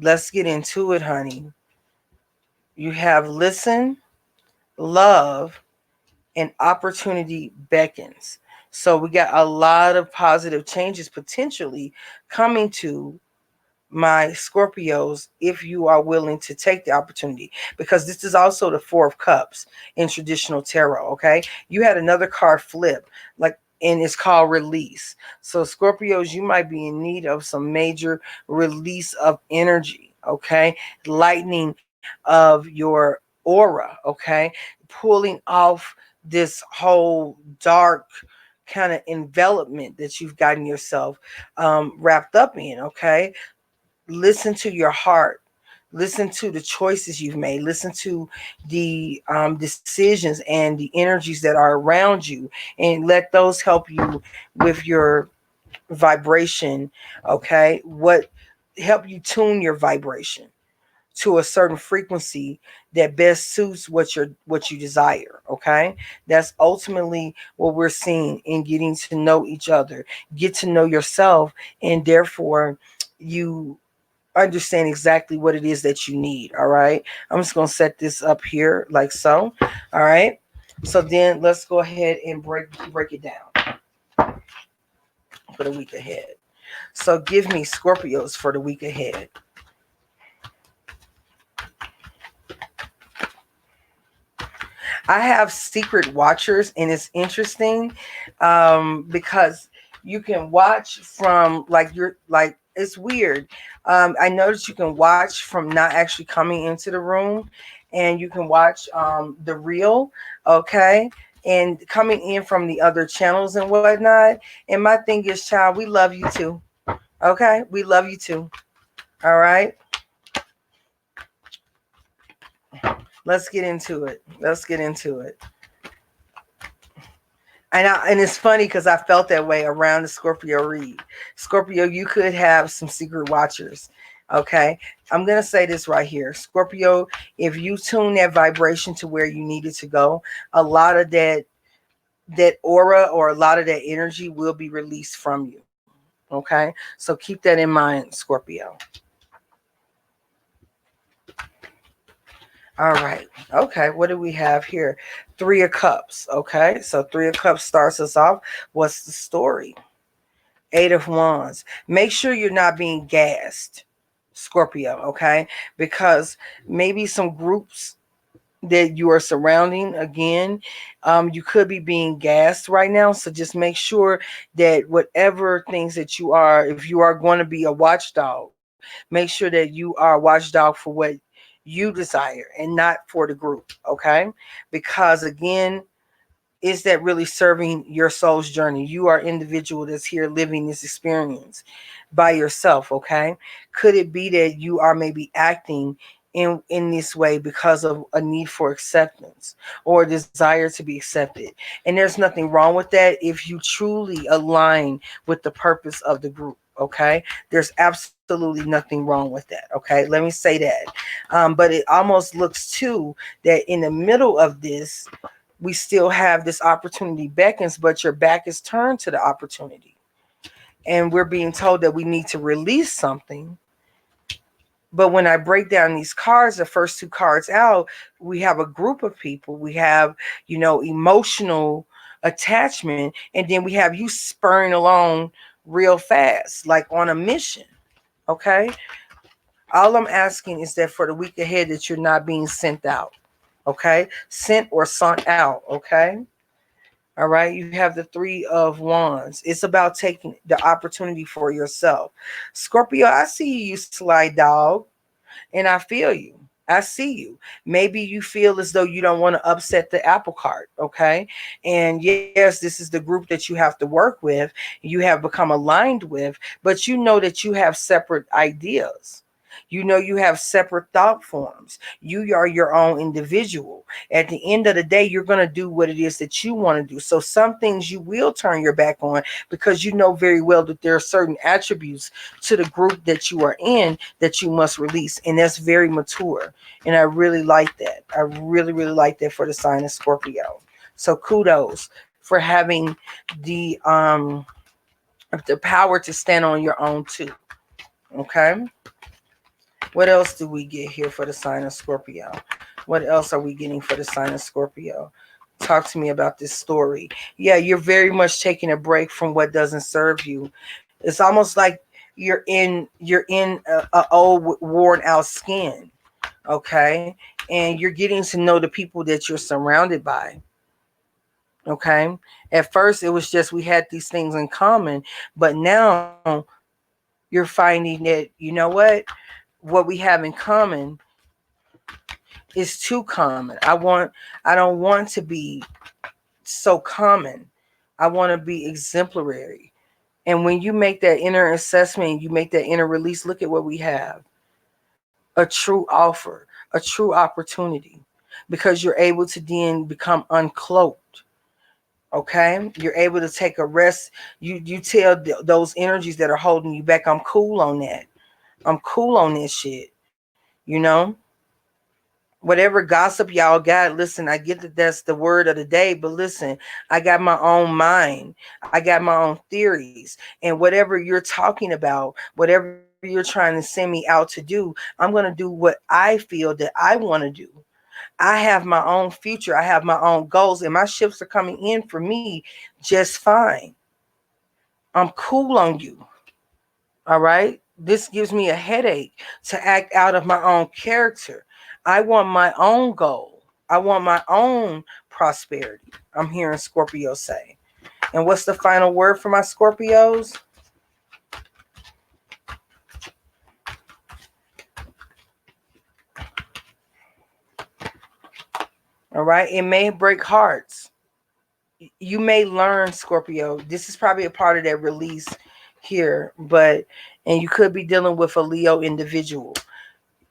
let's get into it, honey. You have listen, love, and opportunity beckons. So we got a lot of positive changes potentially coming to my Scorpios if you are willing to take the opportunity, because this is also the Four of Cups in traditional tarot. Okay, you had another card flip, like, and it's called release. So Scorpios, you might be in need of some major release of energy. Okay, lightening of your aura. Okay, pulling off this whole dark kind of envelopment that you've gotten yourself wrapped up in. Okay, listen to your heart. Listen to the choices you've made. Listen to the decisions and the energies that are around you, and let those help you with your vibration. Okay, what help you tune your vibration to a certain frequency that best suits what you desire. Okay, that's ultimately what we're seeing in getting to know each other. Get to know yourself, and therefore you understand exactly what it is that you need. All right. I'm just going to set this up here like so. All right. So then let's go ahead and break it down for the week ahead. So give me Scorpios for the week ahead. I have secret watchers, and it's interesting because you can watch from like you're like it's weird. I noticed you can watch from not actually coming into the room, and you can watch the real, okay, and coming in from the other channels and whatnot. And my thing is, child, we love you too. Okay, we love you too. All right, let's get into it. Let's get into it. And it's funny because I felt that way around the Scorpio read. Scorpio, you could have some secret watchers. Okay. I'm going to say this right here. Scorpio, if you tune that vibration to where you need it to go, a lot of that aura or a lot of that energy will be released from you. Okay. So keep that in mind, Scorpio. All right. Okay. What do we have here? Three of Cups. Okay. So Three of Cups starts us off. What's the story? Eight of Wands. Make sure you're not being gassed, Scorpio, okay? Because maybe some groups that you are surrounding, again, you could be being gassed right now. So just make sure that whatever things that you are, if you are going to be a watchdog, make sure that you are a watchdog for what you desire and not for the group, okay? Because again, is that really serving your soul's journey? You are individual that's here living this experience by yourself, okay? Could it be that you are maybe acting in this way because of a need for acceptance or a desire to be accepted? And there's nothing wrong with that if you truly align with the purpose of the group, okay? There's absolutely nothing wrong with that, okay? Let me say that. But it almost looks too that in the middle of this, we still have this opportunity beckons, but your back is turned to the opportunity. And we're being told that we need to release something. But when I break down these cards, the first two cards out, we have a group of people. We have, emotional attachment. And then we have you spurring along real fast, like on a mission. Okay. All I'm asking is that for the week ahead that you're not being sent out. Okay. Sent or sent out. Okay. All right, you have the Three of Wands. It's about taking the opportunity for yourself. Scorpio, I see you, sly dog, and I feel you. I see you. Maybe you feel as though you don't want to upset the apple cart, okay? And yes, this is the group that you have to work with, you have become aligned with, but you know that you have separate ideas. You know you have separate thought forms. You are your own individual. At the end of the day, you're going to do what it is that you want to do. So some things you will turn your back on because you know very well that there are certain attributes to the group that you are in that you must release. And that's very mature. And I really like that. I really, really like that for the sign of Scorpio. So kudos for having the power to stand on your own too. Okay. What else do we get here for the sign of Scorpio? What else are we getting for the sign of Scorpio? Talk to me about this story. Yeah, you're very much taking a break from what doesn't serve you. It's almost like you're in a old worn out skin, okay? And you're getting to know the people that you're surrounded by. Okay. At first it was just we had these things in common, but now you're finding that, you know what we have in common is too common. I don't want to be so common. I want to be exemplary. And when you make that inner assessment, you make that inner release, look at what we have. A true offer, a true opportunity. Because you're able to then become uncloaked. Okay? You're able to take a rest. You tell those energies that are holding you back, I'm cool on that. I'm cool on this shit. You know? Whatever gossip y'all got, listen, I get that that's the word of the day, but listen, I got my own mind. I got my own theories. And whatever you're talking about, whatever you're trying to send me out to do, I'm going to do what I feel that I want to do. I have my own future. I have my own goals, and my ships are coming in for me just fine. I'm cool on you. All right. This gives me a headache to act out of my own character. I want my own goal. I want my own prosperity. I'm hearing Scorpio say. And what's the final word for my Scorpios? All right. It may break hearts. You may learn, Scorpio. This is probably a part of that release here, and you could be dealing with a Leo individual.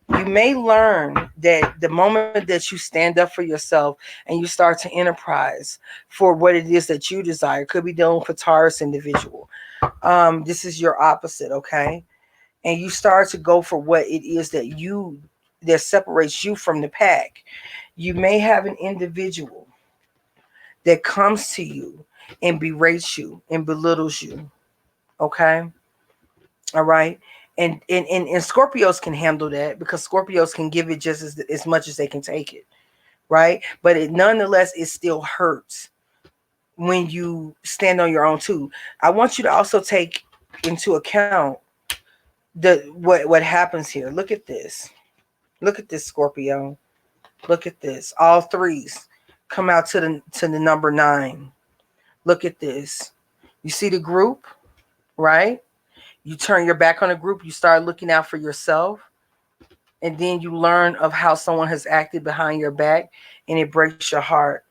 You may learn that the moment that you stand up for yourself and you start to enterprise for what it is that you desire, could be dealing with a Taurus individual. This is your opposite, okay? And you start to go for what it is that separates you from the pack. You may have an individual that comes to you and berates you and belittles you, okay? All right. And Scorpios can handle that because Scorpios can give it just as much as they can take it, right? But nonetheless, it still hurts when you stand on your own too. I want you to also take into account what happens here. Look at this. Look at this, Scorpio. Look at this. All threes come out to the number 9. Look at this. You see the group, right? You turn your back on the group. You start looking out for yourself. And then you learn of how someone has acted behind your back. And it breaks your heart.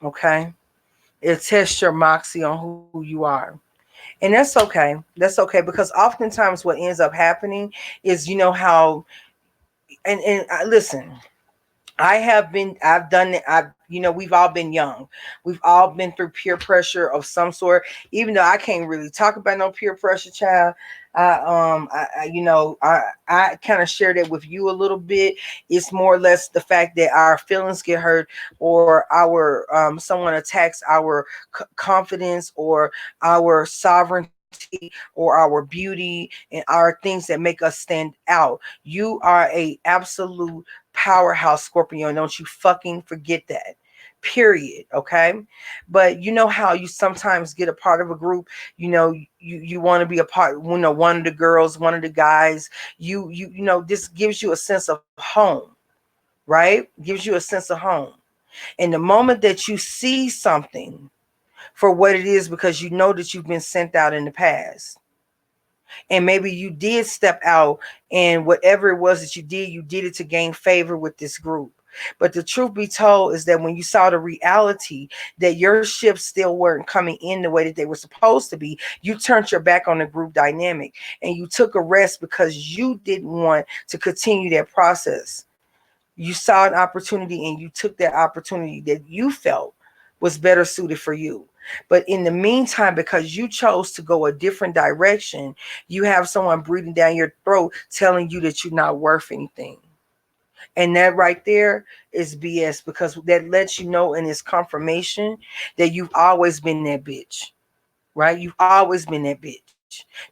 Okay? It tests your moxie on who you are. And that's okay. That's okay. Because oftentimes what ends up happening is, you know how... And listen... I've done it. We've all been young. We've all been through peer pressure of some sort. Even though I can't really talk about no peer pressure, child. I kind of shared it with you a little bit. It's more or less the fact that our feelings get hurt, or our someone attacks our confidence, or our sovereignty, or our beauty, and our things that make us stand out. You are a absolute powerhouse, Scorpio, and don't you fucking forget that. Period. Okay. But you know how you sometimes get a part of a group, you want to be a part, one of the girls, one of the guys, this gives you a sense of home, right? Gives you a sense of home. And the moment that you see something for what it is, because you know that you've been sent out in the past, and maybe you did step out, and whatever it was that you did it to gain favor with this group. But the truth be told is that when you saw the reality that your ships still weren't coming in the way that they were supposed to be, you turned your back on the group dynamic and you took a rest because you didn't want to continue that process. You saw an opportunity and you took that opportunity that you felt was better suited for you. But in the meantime, because you chose to go a different direction, you have someone breathing down your throat telling you that you're not worth anything. And that right there is BS, because that lets you know, and it's confirmation that you've always been that bitch, right? You've always been that bitch.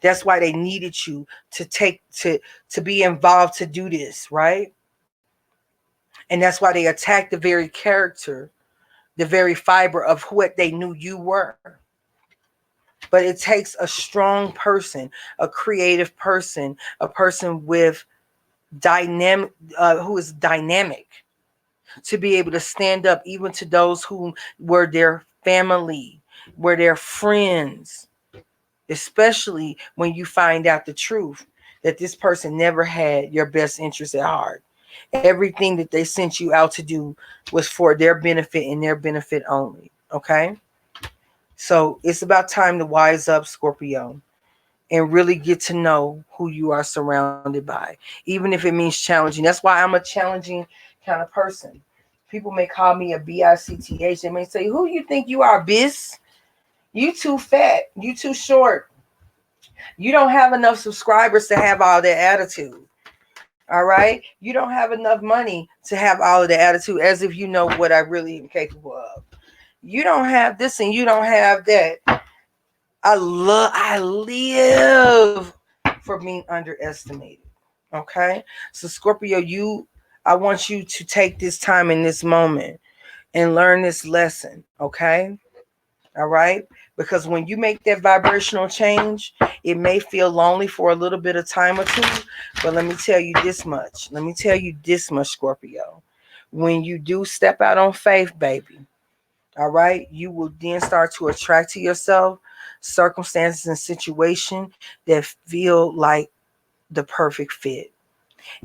That's why they needed you to be involved to do this, right? And that's why they attacked the very character, the very fiber of what they knew you were. But it takes a strong person, a creative person, a person with dynamic, who is dynamic, to be able to stand up even to those who were their family, were their friends, especially when you find out the truth that this person never had your best interest at heart. Everything that they sent you out to do was for their benefit and their benefit only. Okay? So it's about time to wise up, Scorpio, and really get to know who you are surrounded by, even if it means challenging. That's why I'm a challenging kind of person. People may call me a BICTH. They may say, who you think you are, bis? You too fat. You too short. You don't have enough subscribers to have all that attitude. All right? You don't have enough money to have all of the attitude, as if you know what I really am capable of. You don't have this and you don't have that. I live for being underestimated. Okay? So Scorpio, I want you to take this time in this moment and learn this lesson, okay? All right? Because when you make that vibrational change, it may feel lonely for a little bit of time or two, but let me tell you this much. Let me tell you this much, Scorpio. When you do step out on faith, baby, all right, you will then start to attract to yourself circumstances and situations that feel like the perfect fit.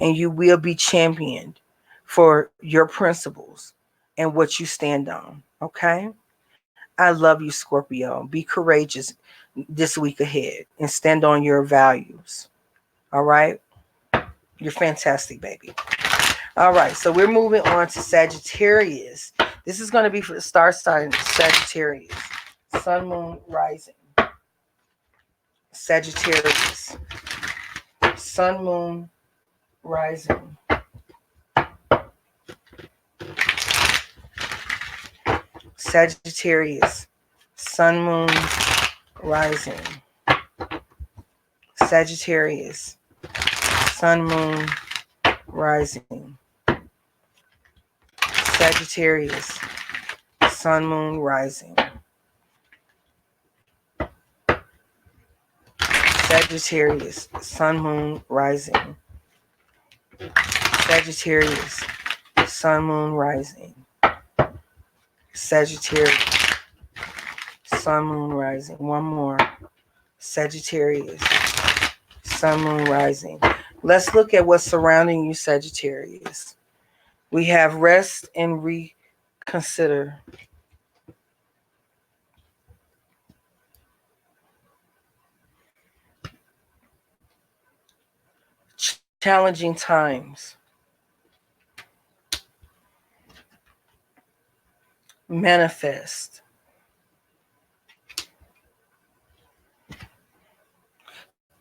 And you will be championed for your principles and what you stand on. Okay? I love you, Scorpio. Be courageous this week ahead and stand on your values. All right? You're fantastic, baby. All right, so we're moving on to Sagittarius. This is going to be for the star sign Sagittarius. Sun, moon, rising. Sagittarius. Sun, moon, rising. Sagittarius. Sun, moon, rising. Sagittarius. Sun, moon, rising. Sagittarius. Sun, moon, rising. Sagittarius. Sun, moon, rising. Sagittarius. Sun, moon, rising. Sagittarius. Sun, moon, rising. One more. Sagittarius. Sun, moon, rising. Let's look at what's surrounding you, Sagittarius. We have rest and reconsider. Challenging times. Manifest.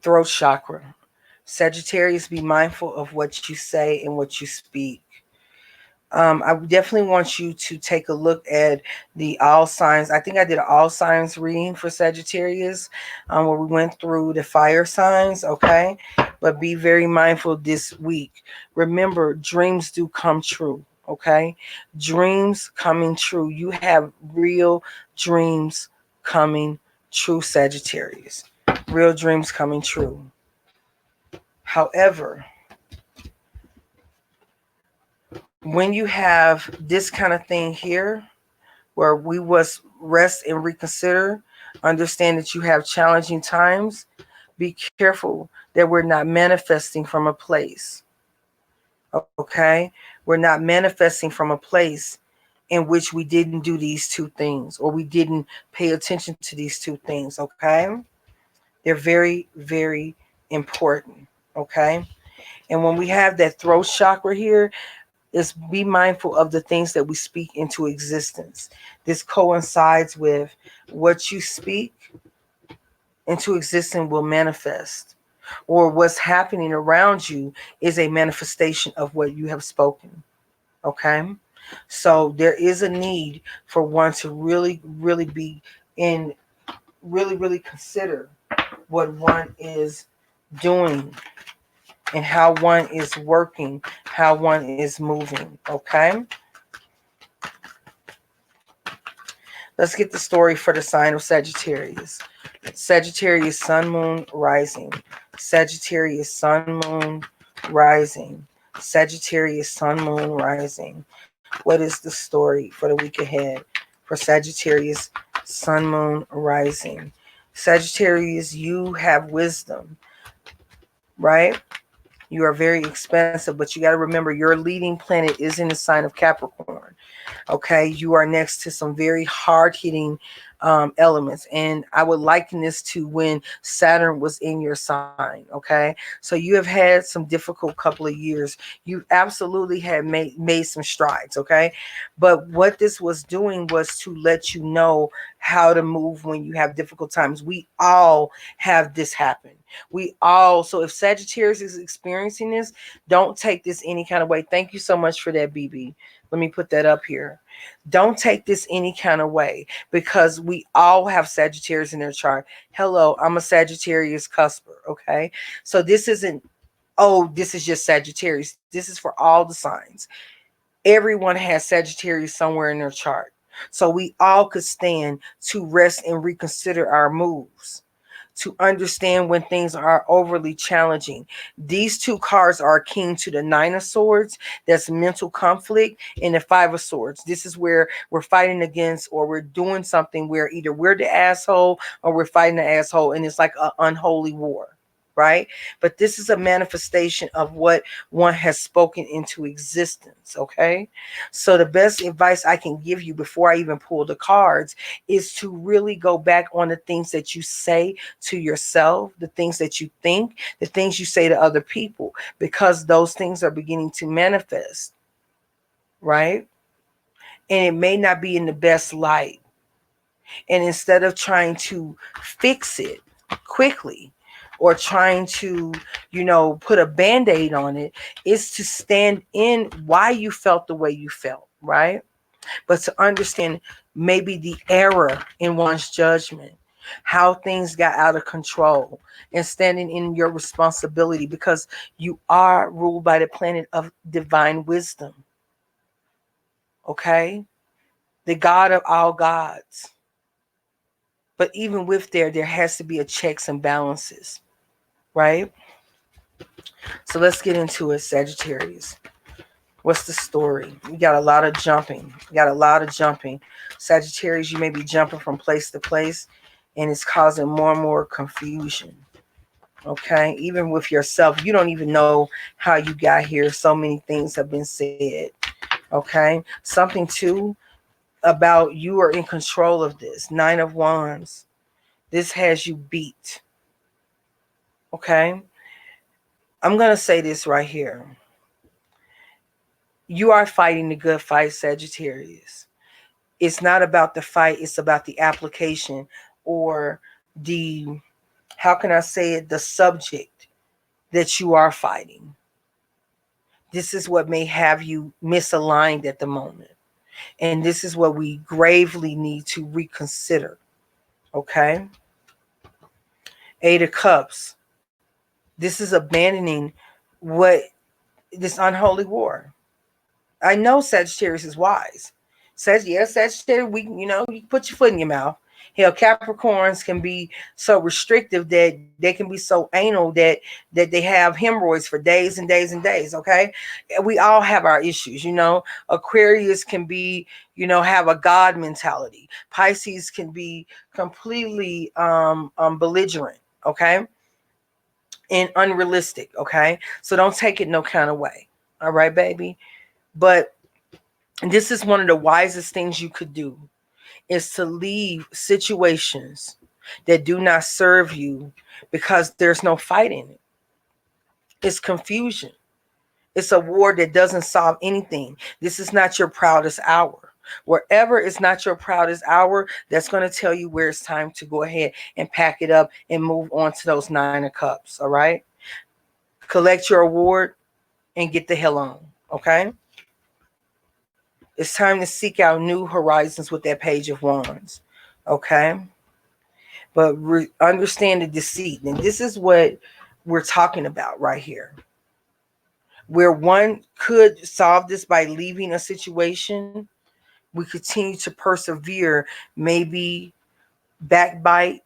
Throat chakra. Sagittarius, be mindful of what you say and what you speak. I definitely want you to take a look at the all signs. I think I did an all signs reading for Sagittarius, where we went through the fire signs, okay? But be very mindful this week. Remember, dreams do come true, okay? Dreams coming true. You have real dreams coming true, Sagittarius. Real dreams coming true. However, when you have this kind of thing here, where we must rest and reconsider, understand that you have challenging times, be careful that we're not manifesting from a place. Okay? We're not manifesting from a place in which we didn't do these two things, or we didn't pay attention to these two things. Okay? They're very, very important. Okay? And when we have that throat chakra here, is be mindful of the things that we speak into existence. This coincides with what you speak into existence will manifest, or what's happening around you is a manifestation of what you have spoken. Okay? So there is a need for one to really, really be in, really, really consider what one is doing and how one is working, how one is moving. Okay? Let's get the story for the sign of Sagittarius. Sagittarius, sun, moon, rising. Sagittarius, sun, moon, rising. Sagittarius, sun, moon, rising. What is the story for the week ahead for Sagittarius, sun, moon, rising? Sagittarius, you have wisdom, right? You are very expensive, but you got to remember your leading planet is in the sign of Capricorn. Okay, you are next to some very hard-hitting elements, and I would liken this to when Saturn was in your sign. Okay, so you have had some difficult couple of years. You absolutely have made some strides. Okay, but what this was doing was to let you know how to move when you have difficult times. We all have this happen. We all, so if Sagittarius is experiencing this, don't take this any kind of way. Thank you so much for that, BB. Let me put that up here. Don't take this any kind of way, because we all have Sagittarius in their chart. Hello, I'm a Sagittarius cusper, okay? So this isn't, oh, this is just Sagittarius. This is for all the signs. Everyone has Sagittarius somewhere in their chart. So we all could stand to rest and reconsider our moves, to understand when things are overly challenging. These two cards are akin to the Nine of Swords, that's mental conflict, and the Five of Swords. This is where we're fighting against, or we're doing something where either we're the asshole or we're fighting the asshole, and it's like an unholy war. Right? But this is a manifestation of what one has spoken into existence. Okay. So the best advice I can give you before I even pull the cards is to really go back on the things that you say to yourself, the things that you think, the things you say to other people, because those things are beginning to manifest. Right? And it may not be in the best light. And instead of trying to fix it quickly, or trying to, put a band-aid on it, is to stand in why you felt the way you felt, right? But to understand maybe the error in one's judgment, how things got out of control, and standing in your responsibility, because you are ruled by the planet of divine wisdom. Okay? The God of all gods. But even with there has to be a checks and balances, right? So let's get into it, Sagittarius. What's the story? We got a lot of jumping. Sagittarius, you may be jumping from place to place, and it's causing more and more confusion. Okay? Even with yourself, you don't even know how you got here. So many things have been said. Okay? Something, too, about you are in control of this. Nine of Wands. This has you beat. Okay? I'm going to say this right here. You are fighting the good fight, Sagittarius. It's not about the fight. It's about the application, or the, how can I say it, the subject that you are fighting. This is what may have you misaligned at the moment. And this is what we gravely need to reconsider. Okay? Eight of Cups. This is abandoning what, this unholy war. I know Sagittarius is wise. Sagittarius, you put your foot in your mouth. Hell, Capricorns can be so restrictive that they can be so anal that they have hemorrhoids for days and days and days. Okay, we all have our issues. Aquarius can be, have a God mentality. Pisces can be completely belligerent. Okay, and unrealistic. Okay, so don't take it no kind of way. All right, baby. But this is one of the wisest things you could do, is to leave situations that do not serve you, because there's no fight in it. It's confusion. It's a war that doesn't solve anything. This is not your proudest hour. Wherever it's not your proudest hour, that's going to tell you where it's time to go ahead and pack it up and move on to those Nine of Cups. All right? Collect your award and get the hell on. Okay? It's time to seek out new horizons with that Page of Wands. Okay? But understand the deceit. And this is what we're talking about right here. Where one could solve this by leaving a situation, we continue to persevere, maybe backbite.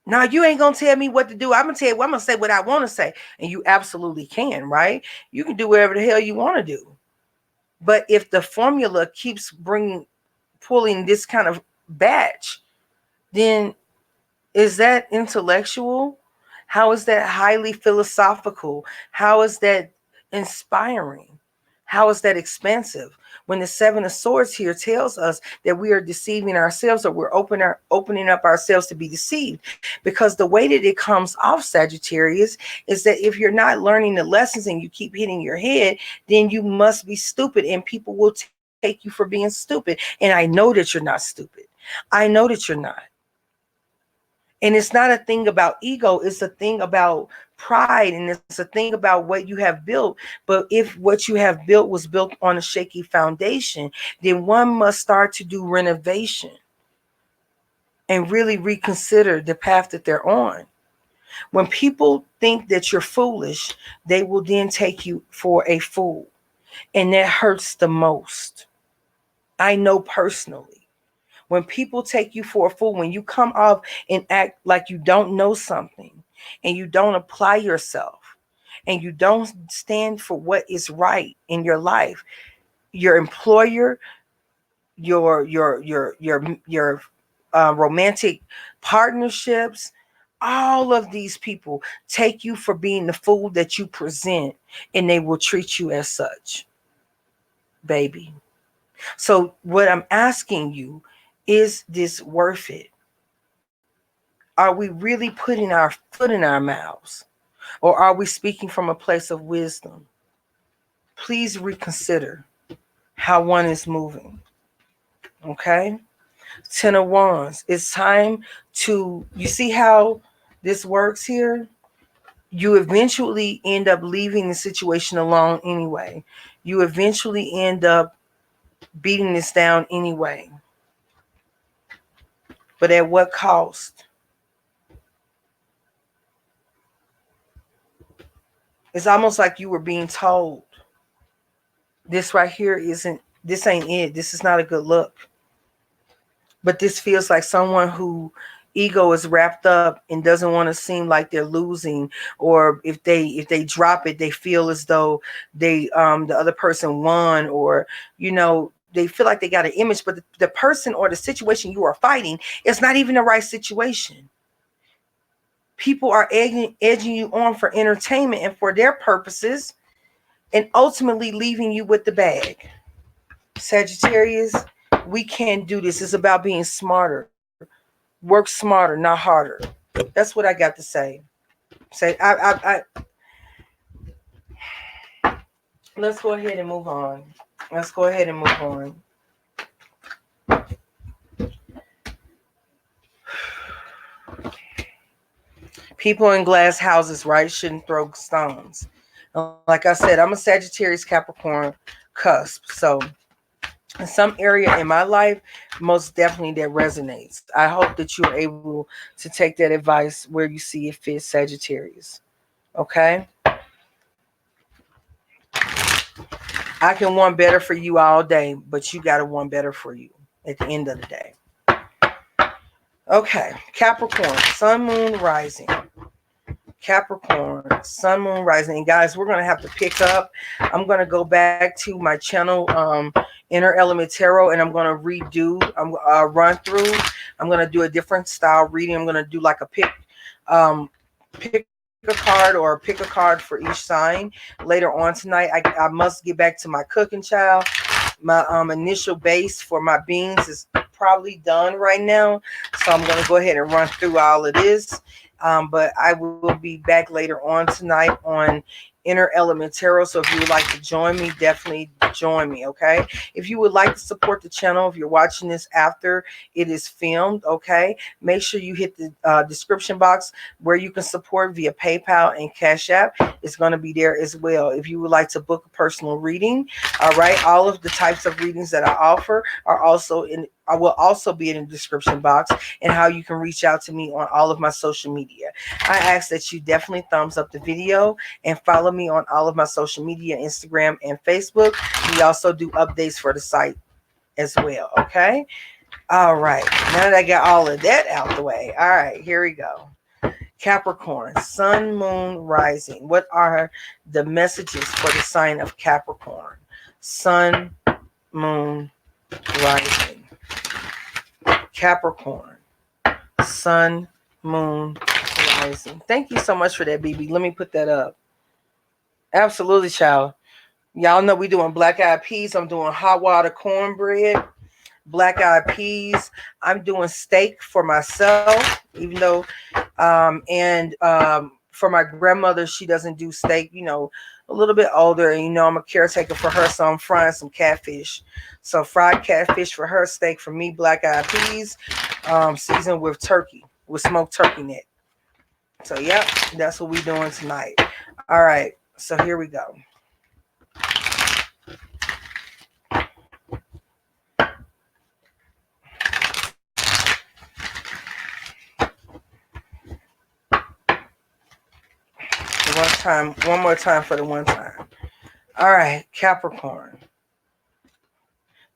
No, you ain't going to tell me what to do. I'm going to tell you, I'm going to say what I want to say. And you absolutely can, right? You can do whatever the hell you want to do. But if the formula keeps pulling this kind of batch, then is that intellectual? How is that highly philosophical? How is that inspiring? How is that expansive? When the Seven of Swords here tells us that we are deceiving ourselves, or we're opening up ourselves to be deceived. Because the way that it comes off, Sagittarius, is that if you're not learning the lessons and you keep hitting your head, then you must be stupid, and people will take you for being stupid. And I know that you're not stupid. I know that you're not. And it's not a thing about ego. It's a thing about pride and it's a thing about what you have built. But if what you have built was built on a shaky foundation, then one must start to do renovation and really reconsider the path that they're on. When people think that you're foolish, they will then take you for a fool. And that hurts the most. I know personally. When people take you for a fool, when you come off and act like you don't know something and you don't apply yourself and you don't stand for what is right in your life, your employer, your romantic partnerships, all of these people take you for being the fool that you present, and they will treat you as such, baby. So what I'm asking you, is this worth it? Are we really putting our foot in our mouths, or are we speaking from a place of wisdom? Please reconsider how one is moving. Okay? 10 of Wands. It's time to, you see how this works here? You eventually end up leaving the situation alone anyway. You eventually end up beating this down anyway. But at what cost? It's almost like you were being told, this right here this ain't it. This is not a good look. But this feels like someone who ego is wrapped up and doesn't want to seem like they're losing, or if they drop it, they feel as though they the other person won, or they feel like they got an image, but the person or the situation you are fighting is not even the right situation. People are edging you on for entertainment and for their purposes, and ultimately leaving you with the bag. Sagittarius, we can't do this. It's about being smarter. Work smarter, not harder. That's what I got to say. Let's go ahead and move on. People in glass houses, right, shouldn't throw stones. Like I said, I'm a Sagittarius Capricorn cusp. So in some area in my life, most definitely that resonates. I hope that you're able to take that advice where you see it fit, Sagittarius. Okay? I can want better for you all day, but you got to want better for you at the end of the day. Okay, Capricorn, Sun, Moon, Rising. Capricorn, Sun, Moon, Rising. And guys, we're going to have to pick up. I'm going to go back to my channel, Inner Element Tarot, and I'm going to redo, run through. I'm going to do a different style reading. I'm going to do like a pick a card or pick a card for each sign later on tonight. I must get back to my cooking, child. My initial base for my beans is probably done right now, so I'm going to go ahead and run through all of this. But I will be back later on tonight on Inner Element Tarot. So if you would like to join me, definitely join me, okay? If you would like to support the channel, if you're watching this after it is filmed, okay, make sure you hit the description box where you can support via PayPal and Cash App. It's going to be there as well. If you would like to book a personal reading, all right, all of the types of readings that I offer are also I will also be in the description box, and how you can reach out to me on all of my social media. I ask that you definitely thumbs up the video and follow me on all of my social media, Instagram and Facebook. We also do updates for the site as well, okay? All right, now that I got all of that out the way, all right, here we go. Capricorn, Sun, Moon, Rising. What are the messages for the sign of Capricorn? Sun, Moon, Rising. Capricorn, Sun, Moon, Rising. Thank you so much for that, BB. Let me put that up. Absolutely, child. Y'all know we doing black eyed peas. I'm doing hot water cornbread, black eyed peas. I'm doing steak for myself, even though, for my grandmother, she doesn't do steak, a little bit older, and I'm a caretaker for her, so I'm frying some catfish. So fried catfish for her, steak for me, black eyed peas, seasoned with turkey, with smoked turkey neck. So, yep, that's what we're doing tonight. All right, so here we go. One more time for the one time. All right, Capricorn.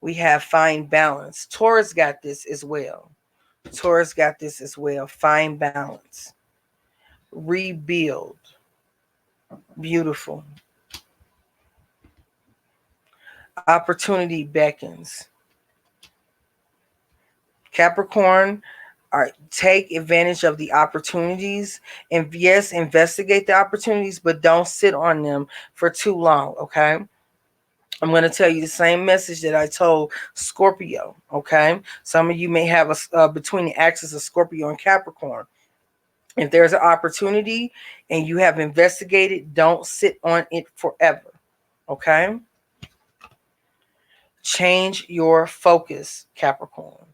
We have find balance. Taurus got this as well. Taurus got this as well. Find balance. Rebuild. Beautiful. Opportunity beckons. Capricorn, take advantage of the opportunities, and yes, investigate the opportunities, but don't sit on them for too long, okay? I'm going to tell you the same message that I told Scorpio, okay? Some of you may have a between the axis of Scorpio and Capricorn. If there's an opportunity and you have investigated, don't sit on it forever, okay? Change your focus, Capricorn.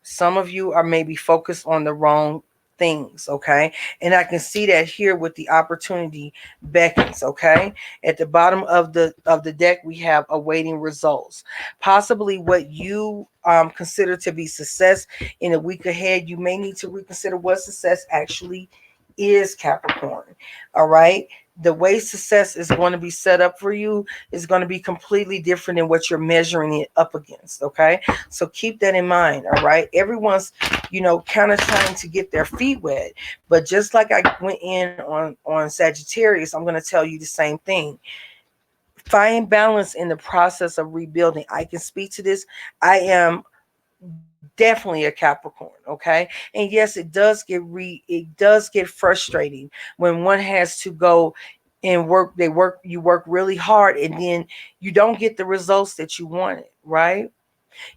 Some of you are maybe focused on the wrong things, okay? And I can see that here with the opportunity beckons, okay? At the bottom of the deck, we have awaiting results. Possibly what you consider to be success in a week ahead, you may need to reconsider what success actually is, Capricorn. All right? The way success is going to be set up for you is going to be completely different than what you're measuring it up against, okay? So keep that in mind, all right? Everyone's, kind of trying to get their feet wet, but just like I went in on Sagittarius, I'm going to tell you the same thing. Find balance in the process of rebuilding. I can speak to this. I am definitely a Capricorn, okay? And yes, it does get frustrating when one has to go and you work really hard and then you don't get the results that you wanted, right?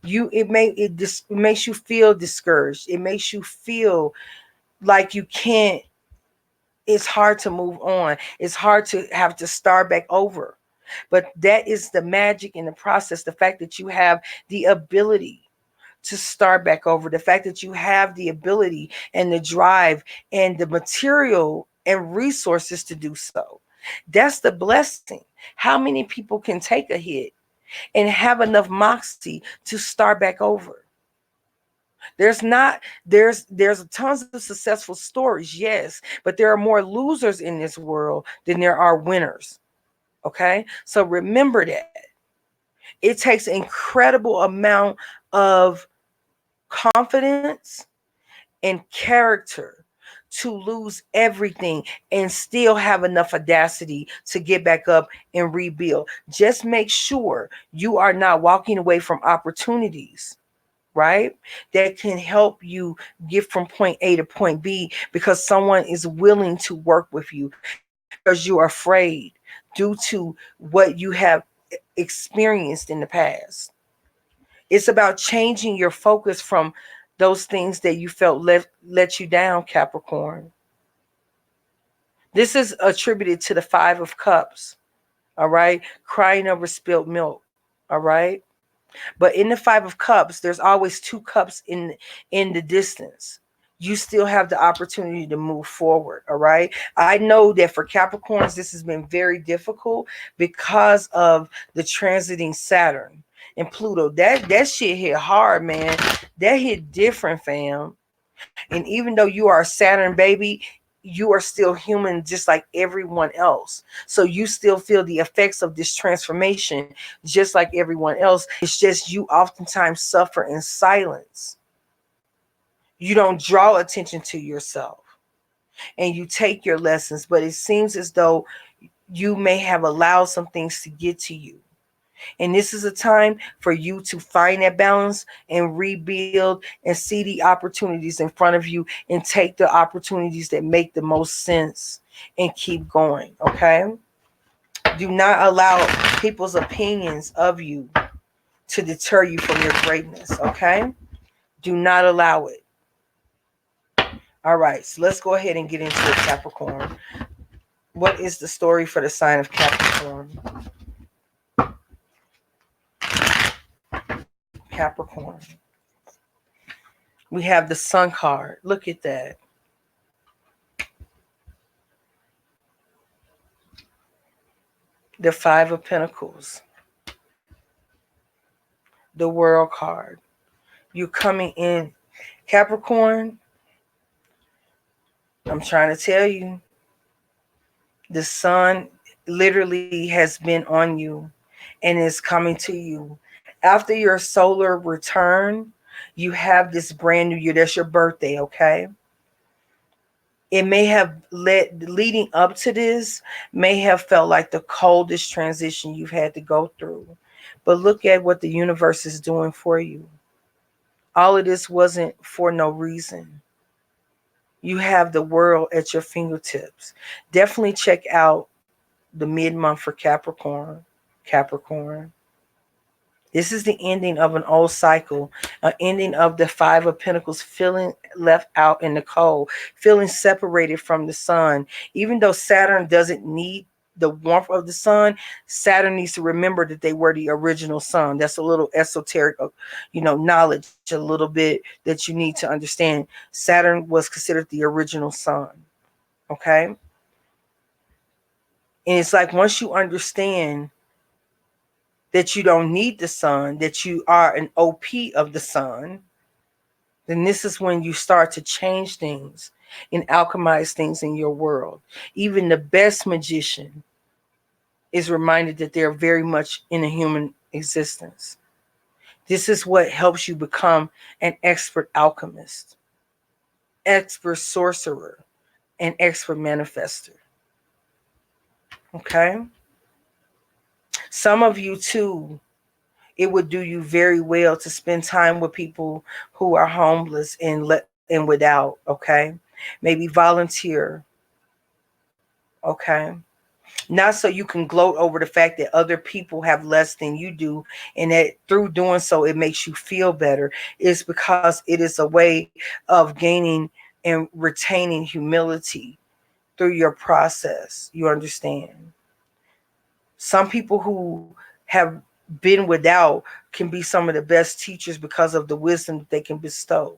It makes you feel discouraged. It makes you feel like you can't, it's hard to move on. It's hard to have to start back over. But that is the magic in the process, the fact that you have the ability to start back over, the fact that you have the ability and the drive and the material and resources to do so. That's the blessing. How many people can take a hit and have enough moxie to start back over? There's tons of successful stories, yes, but there are more losers in this world than there are winners. Okay? So remember that. It takes an incredible amount of confidence and character to lose everything and still have enough audacity to get back up and rebuild. Just make sure you are not walking away from opportunities, right? That can help you get from point A to point B because someone is willing to work with you because you're afraid due to what you have experienced in the past. It's about changing your focus from those things that you felt let you down, Capricorn. This is attributed to the Five of Cups, all right? Crying over spilled milk, all right? But in the Five of Cups, there's always two cups in the distance. You still have the opportunity to move forward, all right? I know that for Capricorns, this has been very difficult because of the transiting Saturn and Pluto. That shit hit hard, man. That hit different, fam. And even though you are a Saturn baby, you are still human just like everyone else. So you still feel the effects of this transformation just like everyone else. It's just you oftentimes suffer in silence. You don't draw attention to yourself and you take your lessons, but it seems as though you may have allowed some things to get to you. And this is a time for you to find that balance and rebuild and see the opportunities in front of you and take the opportunities that make the most sense and keep going, okay? Do not allow people's opinions of you to deter you from your greatness, okay? Do not allow it. All right, so let's go ahead and get into it, Capricorn. What is the story for the sign of Capricorn? Capricorn. We have the Sun card. Look at that. The Five of Pentacles. The World card. You're coming in. Capricorn, I'm trying to tell you, the sun literally has been on you and is coming to you. After your solar return, you have this brand new year. That's your birthday, okay? It may have leading up to this, may have felt like the coldest transition you've had to go through. But look at what the universe is doing for you. All of this wasn't for no reason. You have the world at your fingertips. Definitely check out the mid-month for Capricorn. Capricorn. This is the ending of an old cycle, an ending of the Five of Pentacles, feeling left out in the cold, feeling separated from the sun. Even though Saturn doesn't need the warmth of the sun, Saturn needs to remember that they were the original sun. That's a little esoteric, knowledge, a little bit that you need to understand. Saturn was considered the original sun. Okay? And it's like once you understand that you don't need the sun, that you are an OP of the sun, then this is when you start to change things and alchemize things in your world. Even the best magician is reminded that they're very much in a human existence. This is what helps you become an expert alchemist, expert sorcerer, and expert manifester. Okay? Some of you too, it would do you very well to spend time with people who are homeless and without, okay? Maybe volunteer, okay? Not so you can gloat over the fact that other people have less than you do and that through doing so it makes you feel better. It's because it is a way of gaining and retaining humility through your process. You understand? Some people who have been without can be some of the best teachers because of the wisdom that they can bestow.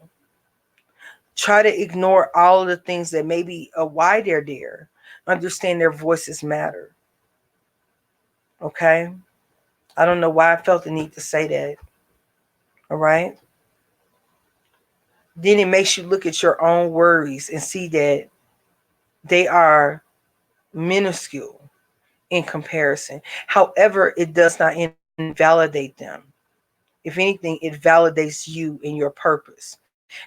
Try to ignore all of the things that maybe why they're there. Understand their voices matter. Okay? I don't know why I felt the need to say that. All right? Then it makes you look at your own worries and see that they are minuscule in comparison. However, it does not invalidate them. If anything, it validates you and your purpose.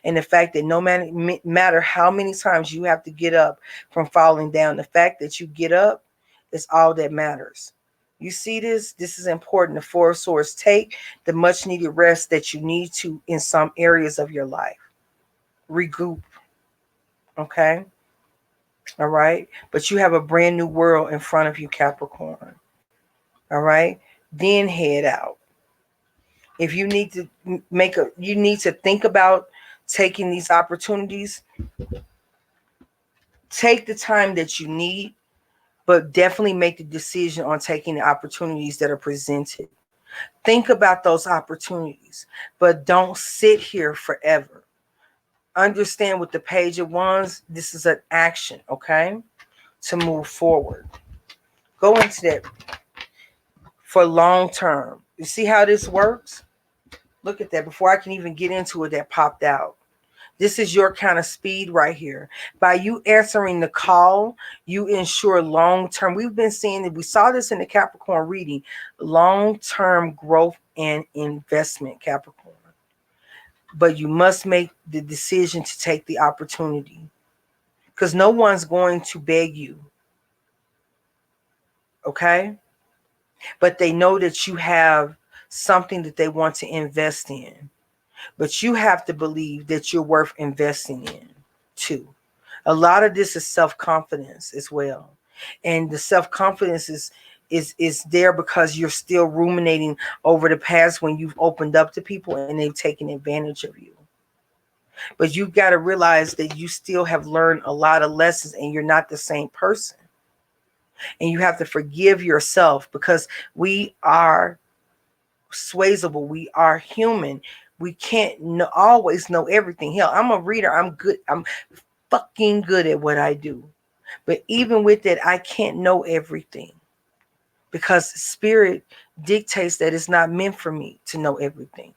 And the fact that no matter how many times you have to get up from falling down, the fact that you get up is all that matters. You see this? This is important. The Four of Swords. Take the much needed rest that you need to in some areas of your life. Regroup. Okay? All right? But you have a brand new world in front of you, Capricorn. All right? Then head out. If you need to you need to think about taking these opportunities, take the time that you need, but definitely make the decision on taking the opportunities that are presented. Think about those opportunities, but don't sit here forever. Understand with the Page of Wands, this is an action, okay, to move forward. Go into that for long term. You see how this works? Look at that. Before I can even get into it, that popped out. This is your kind of speed right here. By you answering the call, you ensure long-term. We've been seeing that. We saw this in the Capricorn reading. Long-term growth and investment, Capricorn. But you must make the decision to take the opportunity. Because no one's going to beg you. Okay? But they know that you have something that they want to invest in. But you have to believe that you're worth investing in too. A lot of this is self-confidence as well. And the self-confidence is there because you're still ruminating over the past when you've opened up to people and they've taken advantage of you. But you've got to realize that you still have learned a lot of lessons and you're not the same person. And you have to forgive yourself because we are swayable. We are human. We can't always know everything. Hell, I'm a reader. I'm good. I'm fucking good at what I do. But even with that, I can't know everything because spirit dictates that it's not meant for me to know everything,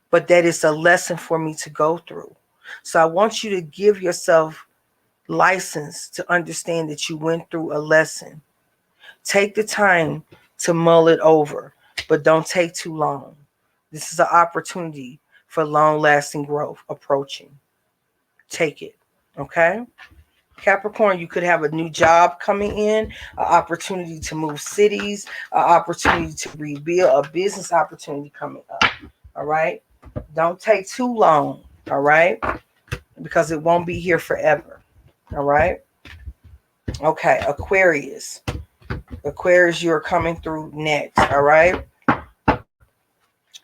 but that it's a lesson for me to go through. So I want you to give yourself license to understand that you went through a lesson. Take the time to mull it over, but don't take too long. This is an opportunity for long-lasting growth approaching. Take it, okay? Capricorn, you could have a new job coming in, an opportunity to move cities, an opportunity to rebuild, a business opportunity coming up, all right? Don't take too long, all right? Because it won't be here forever, all right? Okay, Aquarius. Aquarius, you're coming through next, all right?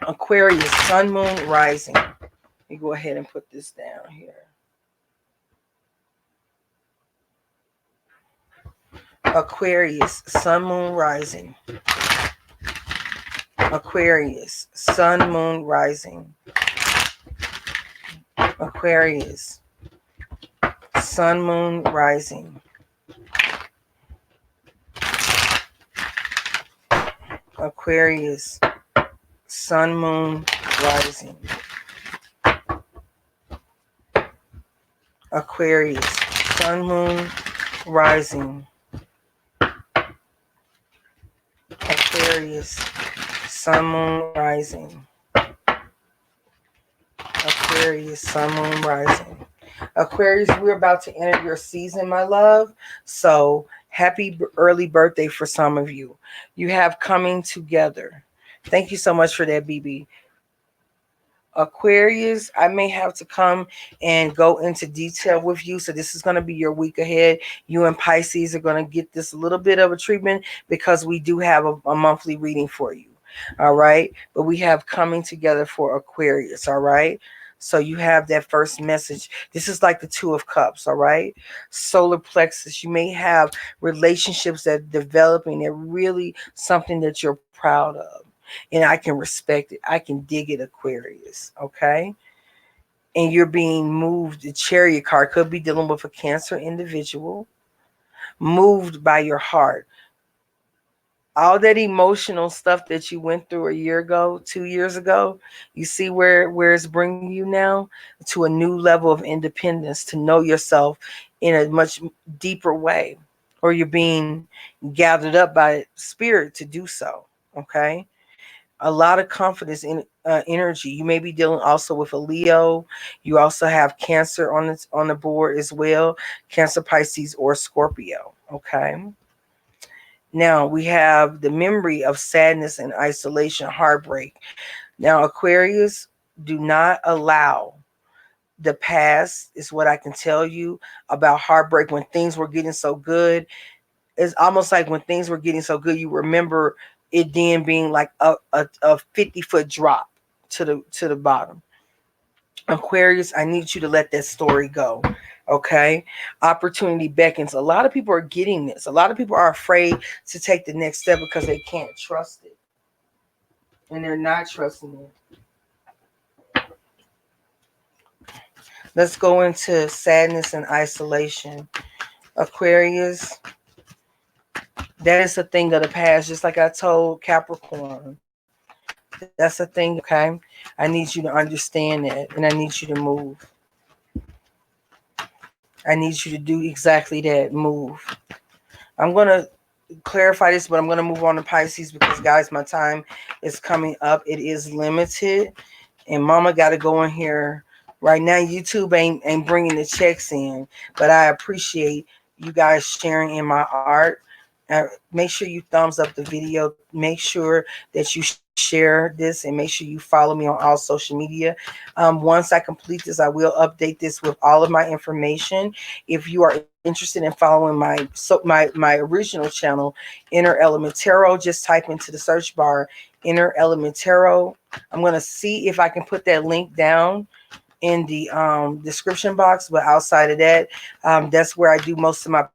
Aquarius, sun, moon, rising. Let me go ahead and put this down here. Aquarius, sun, moon, rising. Aquarius, sun, moon, rising. Aquarius, sun, moon, rising. Aquarius, sun, moon, rising. Aquarius, sun, moon, rising. Aquarius, sun, moon, rising. Aquarius, sun, moon, rising. Aquarius, we're about to enter your season, my love. So happy early birthday for some of you. You have coming together. Thank you so much for that, BB. Aquarius, I may have to come and go into detail with you. So this is going to be your week ahead. You and Pisces are going to get this a little bit of a treatment because we do have a monthly reading for you. All right. But we have coming together for Aquarius. All right. So you have that first message. This is like the Two of Cups. All right. Solar plexus. You may have relationships that are developing. They're really something that you're proud of. And I can respect it. I can dig it, Aquarius. Okay. And you're being moved. The Chariot card could be dealing with a Cancer individual. Moved by your heart. All that emotional stuff that you went through a year ago, 2 years ago, you see where it's bringing you now to a new level of independence, to know yourself in a much deeper way, or you're being gathered up by spirit to do so. Okay. A lot of confidence in energy. You may be dealing also with a Leo. You also have Cancer on the board as well. Cancer, Pisces, or Scorpio. Okay. Now we have the memory of sadness and isolation, heartbreak. Now, Aquarius, do not allow the past, is what I can tell you about heartbreak. When things were getting so good, it's almost like when things were getting so good, you remember it then being like a 50-foot drop to the bottom. Aquarius, I need you to let that story go. Okay. Opportunity beckons. A lot of people are getting this. A lot of people are afraid to take the next step because they can't trust it. And they're not trusting it. Let's go into sadness and isolation. Aquarius, that is a thing of the past, just like I told Capricorn. That's a thing, okay? I need you to understand that, and I need you to move. I need you to do exactly that, move. I'm going to clarify this, but I'm going to move on to Pisces because, guys, my time is coming up. It is limited, and Mama got to go in here. Right now, YouTube ain't bringing the checks in, but I appreciate you guys sharing in my art. Make sure you thumbs up the video. Make sure that you share this, and make sure you follow me on all social media. Once I complete this, I will update this with all of my information. If you are interested in following my original channel, Inner Element Tarot, just type into the search bar Inner Element Tarot. I'm going to see if I can put that link down in the description box, but outside of that, that's where I do most of my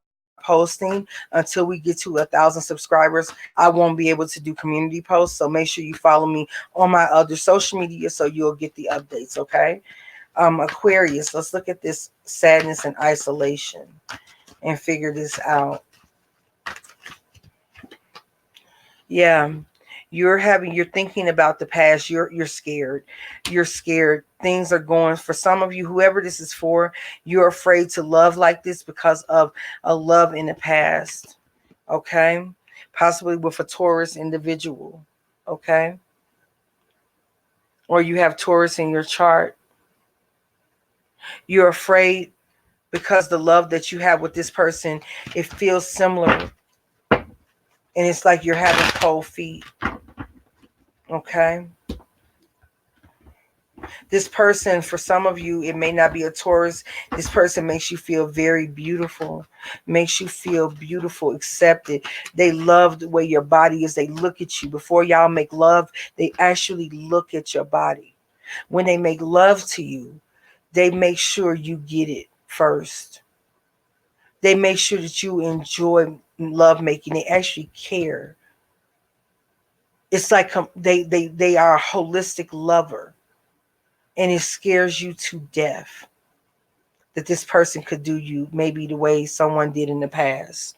posting. Until we get to 1,000 subscribers, I won't be able to do community posts, so make sure you follow me on my other social media so you'll get the updates. Okay. Aquarius, let's look at this sadness and isolation and figure this out. Yeah. You're thinking about the past. You're scared. You're scared. Things are going, for some of you, whoever this is for, you're afraid to love like this because of a love in the past. Okay? Possibly with a Taurus individual. Okay? Or you have Taurus in your chart. You're afraid because the love that you have with this person, it feels similar. And it's like you're having cold feet. Okay? This person, for some of you, it may not be a Taurus. This person makes you feel very beautiful, makes you feel beautiful, accepted. They love the way your body is. They look at you. Before y'all make love, they actually look at your body. When they make love to you, they make sure you get it first. They make sure that you enjoy love making. They actually care. It's like they are a holistic lover. And it scares you to death that this person could do you maybe the way someone did in the past.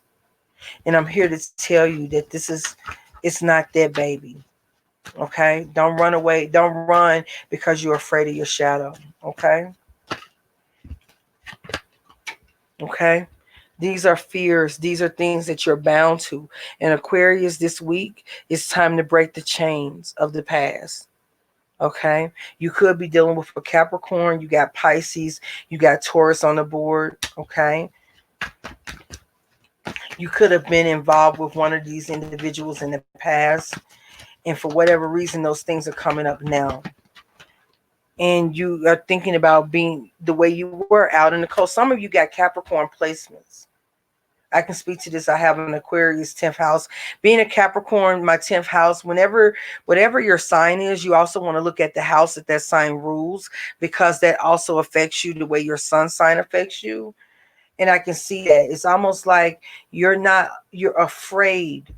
And I'm here to tell you that it's not that, baby. Okay? Don't run away. Don't run because you're afraid of your shadow. Okay? Okay? These are fears. These are things that you're bound to. And Aquarius, this week, it's time to break the chains of the past. Okay, you could be dealing with a Capricorn. You got Pisces. You got Taurus on the board. Okay, you could have been involved with one of these individuals in the past, and for whatever reason, those things are coming up now. And you are thinking about being the way you were out in the cold. Some of you got Capricorn placements. I can speak to this. I have an Aquarius 10th house. Being a Capricorn, my 10th house, whatever your sign is, you also want to look at the house that sign rules, because that also affects you the way your sun sign affects you. And I can see that. It's almost like you're afraid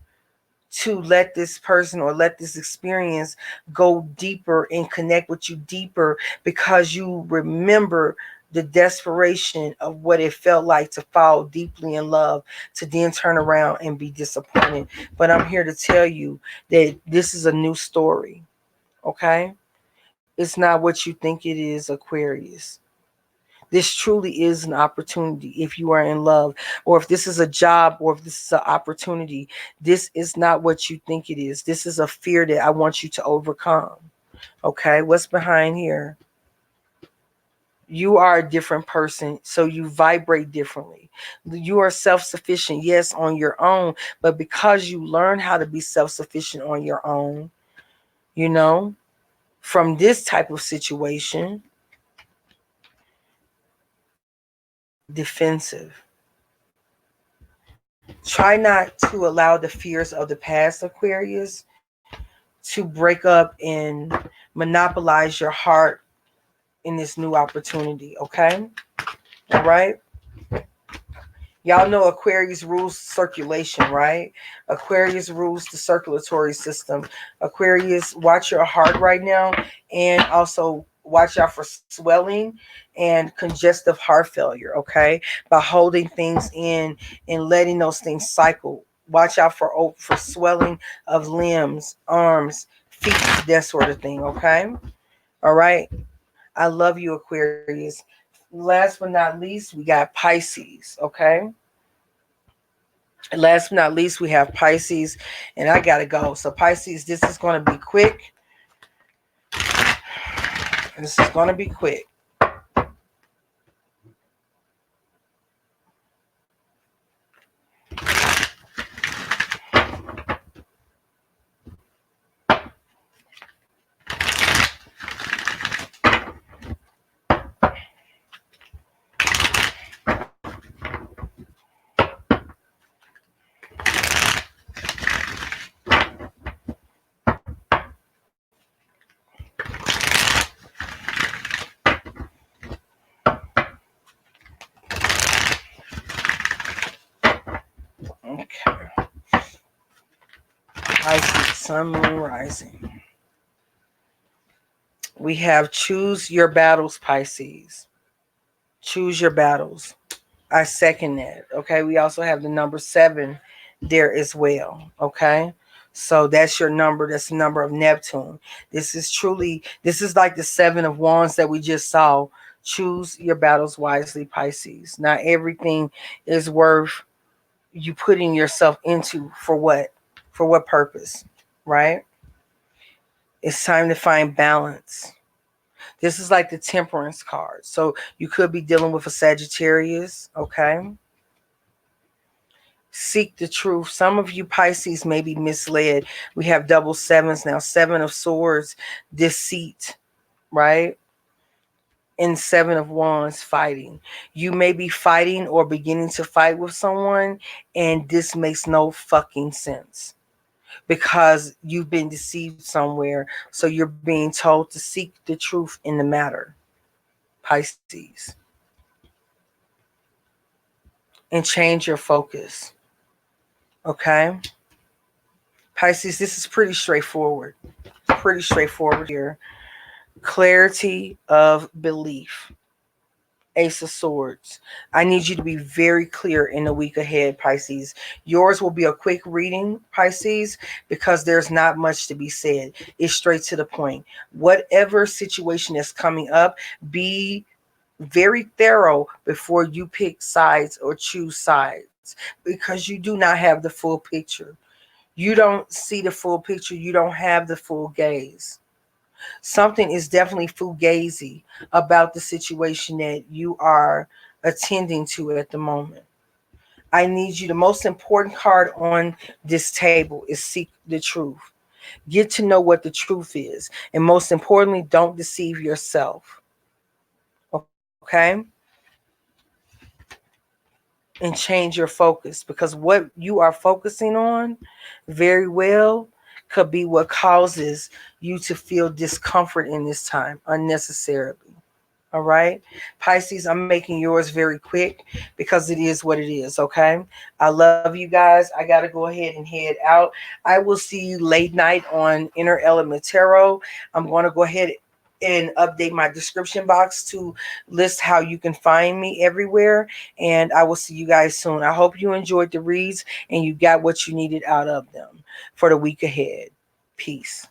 to let this person or let this experience go deeper and connect with you deeper, because you remember the desperation of what it felt like to fall deeply in love, to then turn around and be disappointed. But I'm here to tell you that this is a new story. Okay? It's not what you think it is, Aquarius. This truly is an opportunity if you are in love, or if this is a job, or if this is an opportunity. This is not what you think it is. This is a fear that I want you to overcome. Okay, what's behind here? You are a different person, so you vibrate differently. You are self-sufficient, yes, on your own, but because you learn how to be self-sufficient on your own, you know, from this type of situation, defensive. Try not to allow the fears of the past, Aquarius, to break up and monopolize your heart in this new opportunity, okay? All right? Y'all know Aquarius rules circulation, right? Aquarius rules the circulatory system. Aquarius, watch your heart right now, and also watch out for swelling and congestive heart failure, okay? By holding things in and letting those things cycle. Watch out for swelling of limbs, arms, feet, that sort of thing, okay? All right? I love you, Aquarius. Last but not least, we got Pisces, okay? Last but not least, we have Pisces, and I gotta go. So Pisces, this is going to be quick. This is going to be quick. Okay. Pisces, Sun, Moon, Rising. We have choose your battles, Pisces. Choose your battles. I second that. Okay. We also have the number 7 there as well. Okay. So that's your number. That's the number of Neptune. This is like the 7 of Wands that we just saw. Choose your battles wisely, Pisces. Not everything is worth you putting yourself into. For what? For what purpose? Right? It's time to find balance. This is like the Temperance card. So you could be dealing with a Sagittarius, okay? Seek the truth. Some of you Pisces may be misled. We have double sevens now. 7 of Swords, deceit, right? And 7 of Wands, fighting. You may be fighting or beginning to fight with someone, and this makes no fucking sense because you've been deceived somewhere. So you're being told to seek the truth in the matter, Pisces, and change your focus. Okay? Pisces, this is pretty straightforward. Pretty straightforward here. Clarity of belief. Ace of Swords. I need you to be very clear in the week ahead, Pisces. Yours will be a quick reading, Pisces, because there's not much to be said. It's straight to the point. Whatever situation is coming up, be very thorough before you pick sides or choose sides, because you do not have the full picture. You don't see the full picture. You don't have the full gaze. Something is definitely fugazi about the situation that you are attending to at the moment. I need you. The most important card on this table is seek the truth. Get to know what the truth is. And most importantly, don't deceive yourself. Okay? And change your focus, because what you are focusing on very well could be what causes you to feel discomfort in this time unnecessarily. All right, Pisces, I'm making yours very quick because it is what it is. Okay, I love you guys. I got to go ahead and head out. I will see you late night on Inner Element Tarot. I'm going to go ahead and update my description box to list how you can find me everywhere. And I will see you guys soon. I hope you enjoyed the reads and you got what you needed out of them for the week ahead. Peace.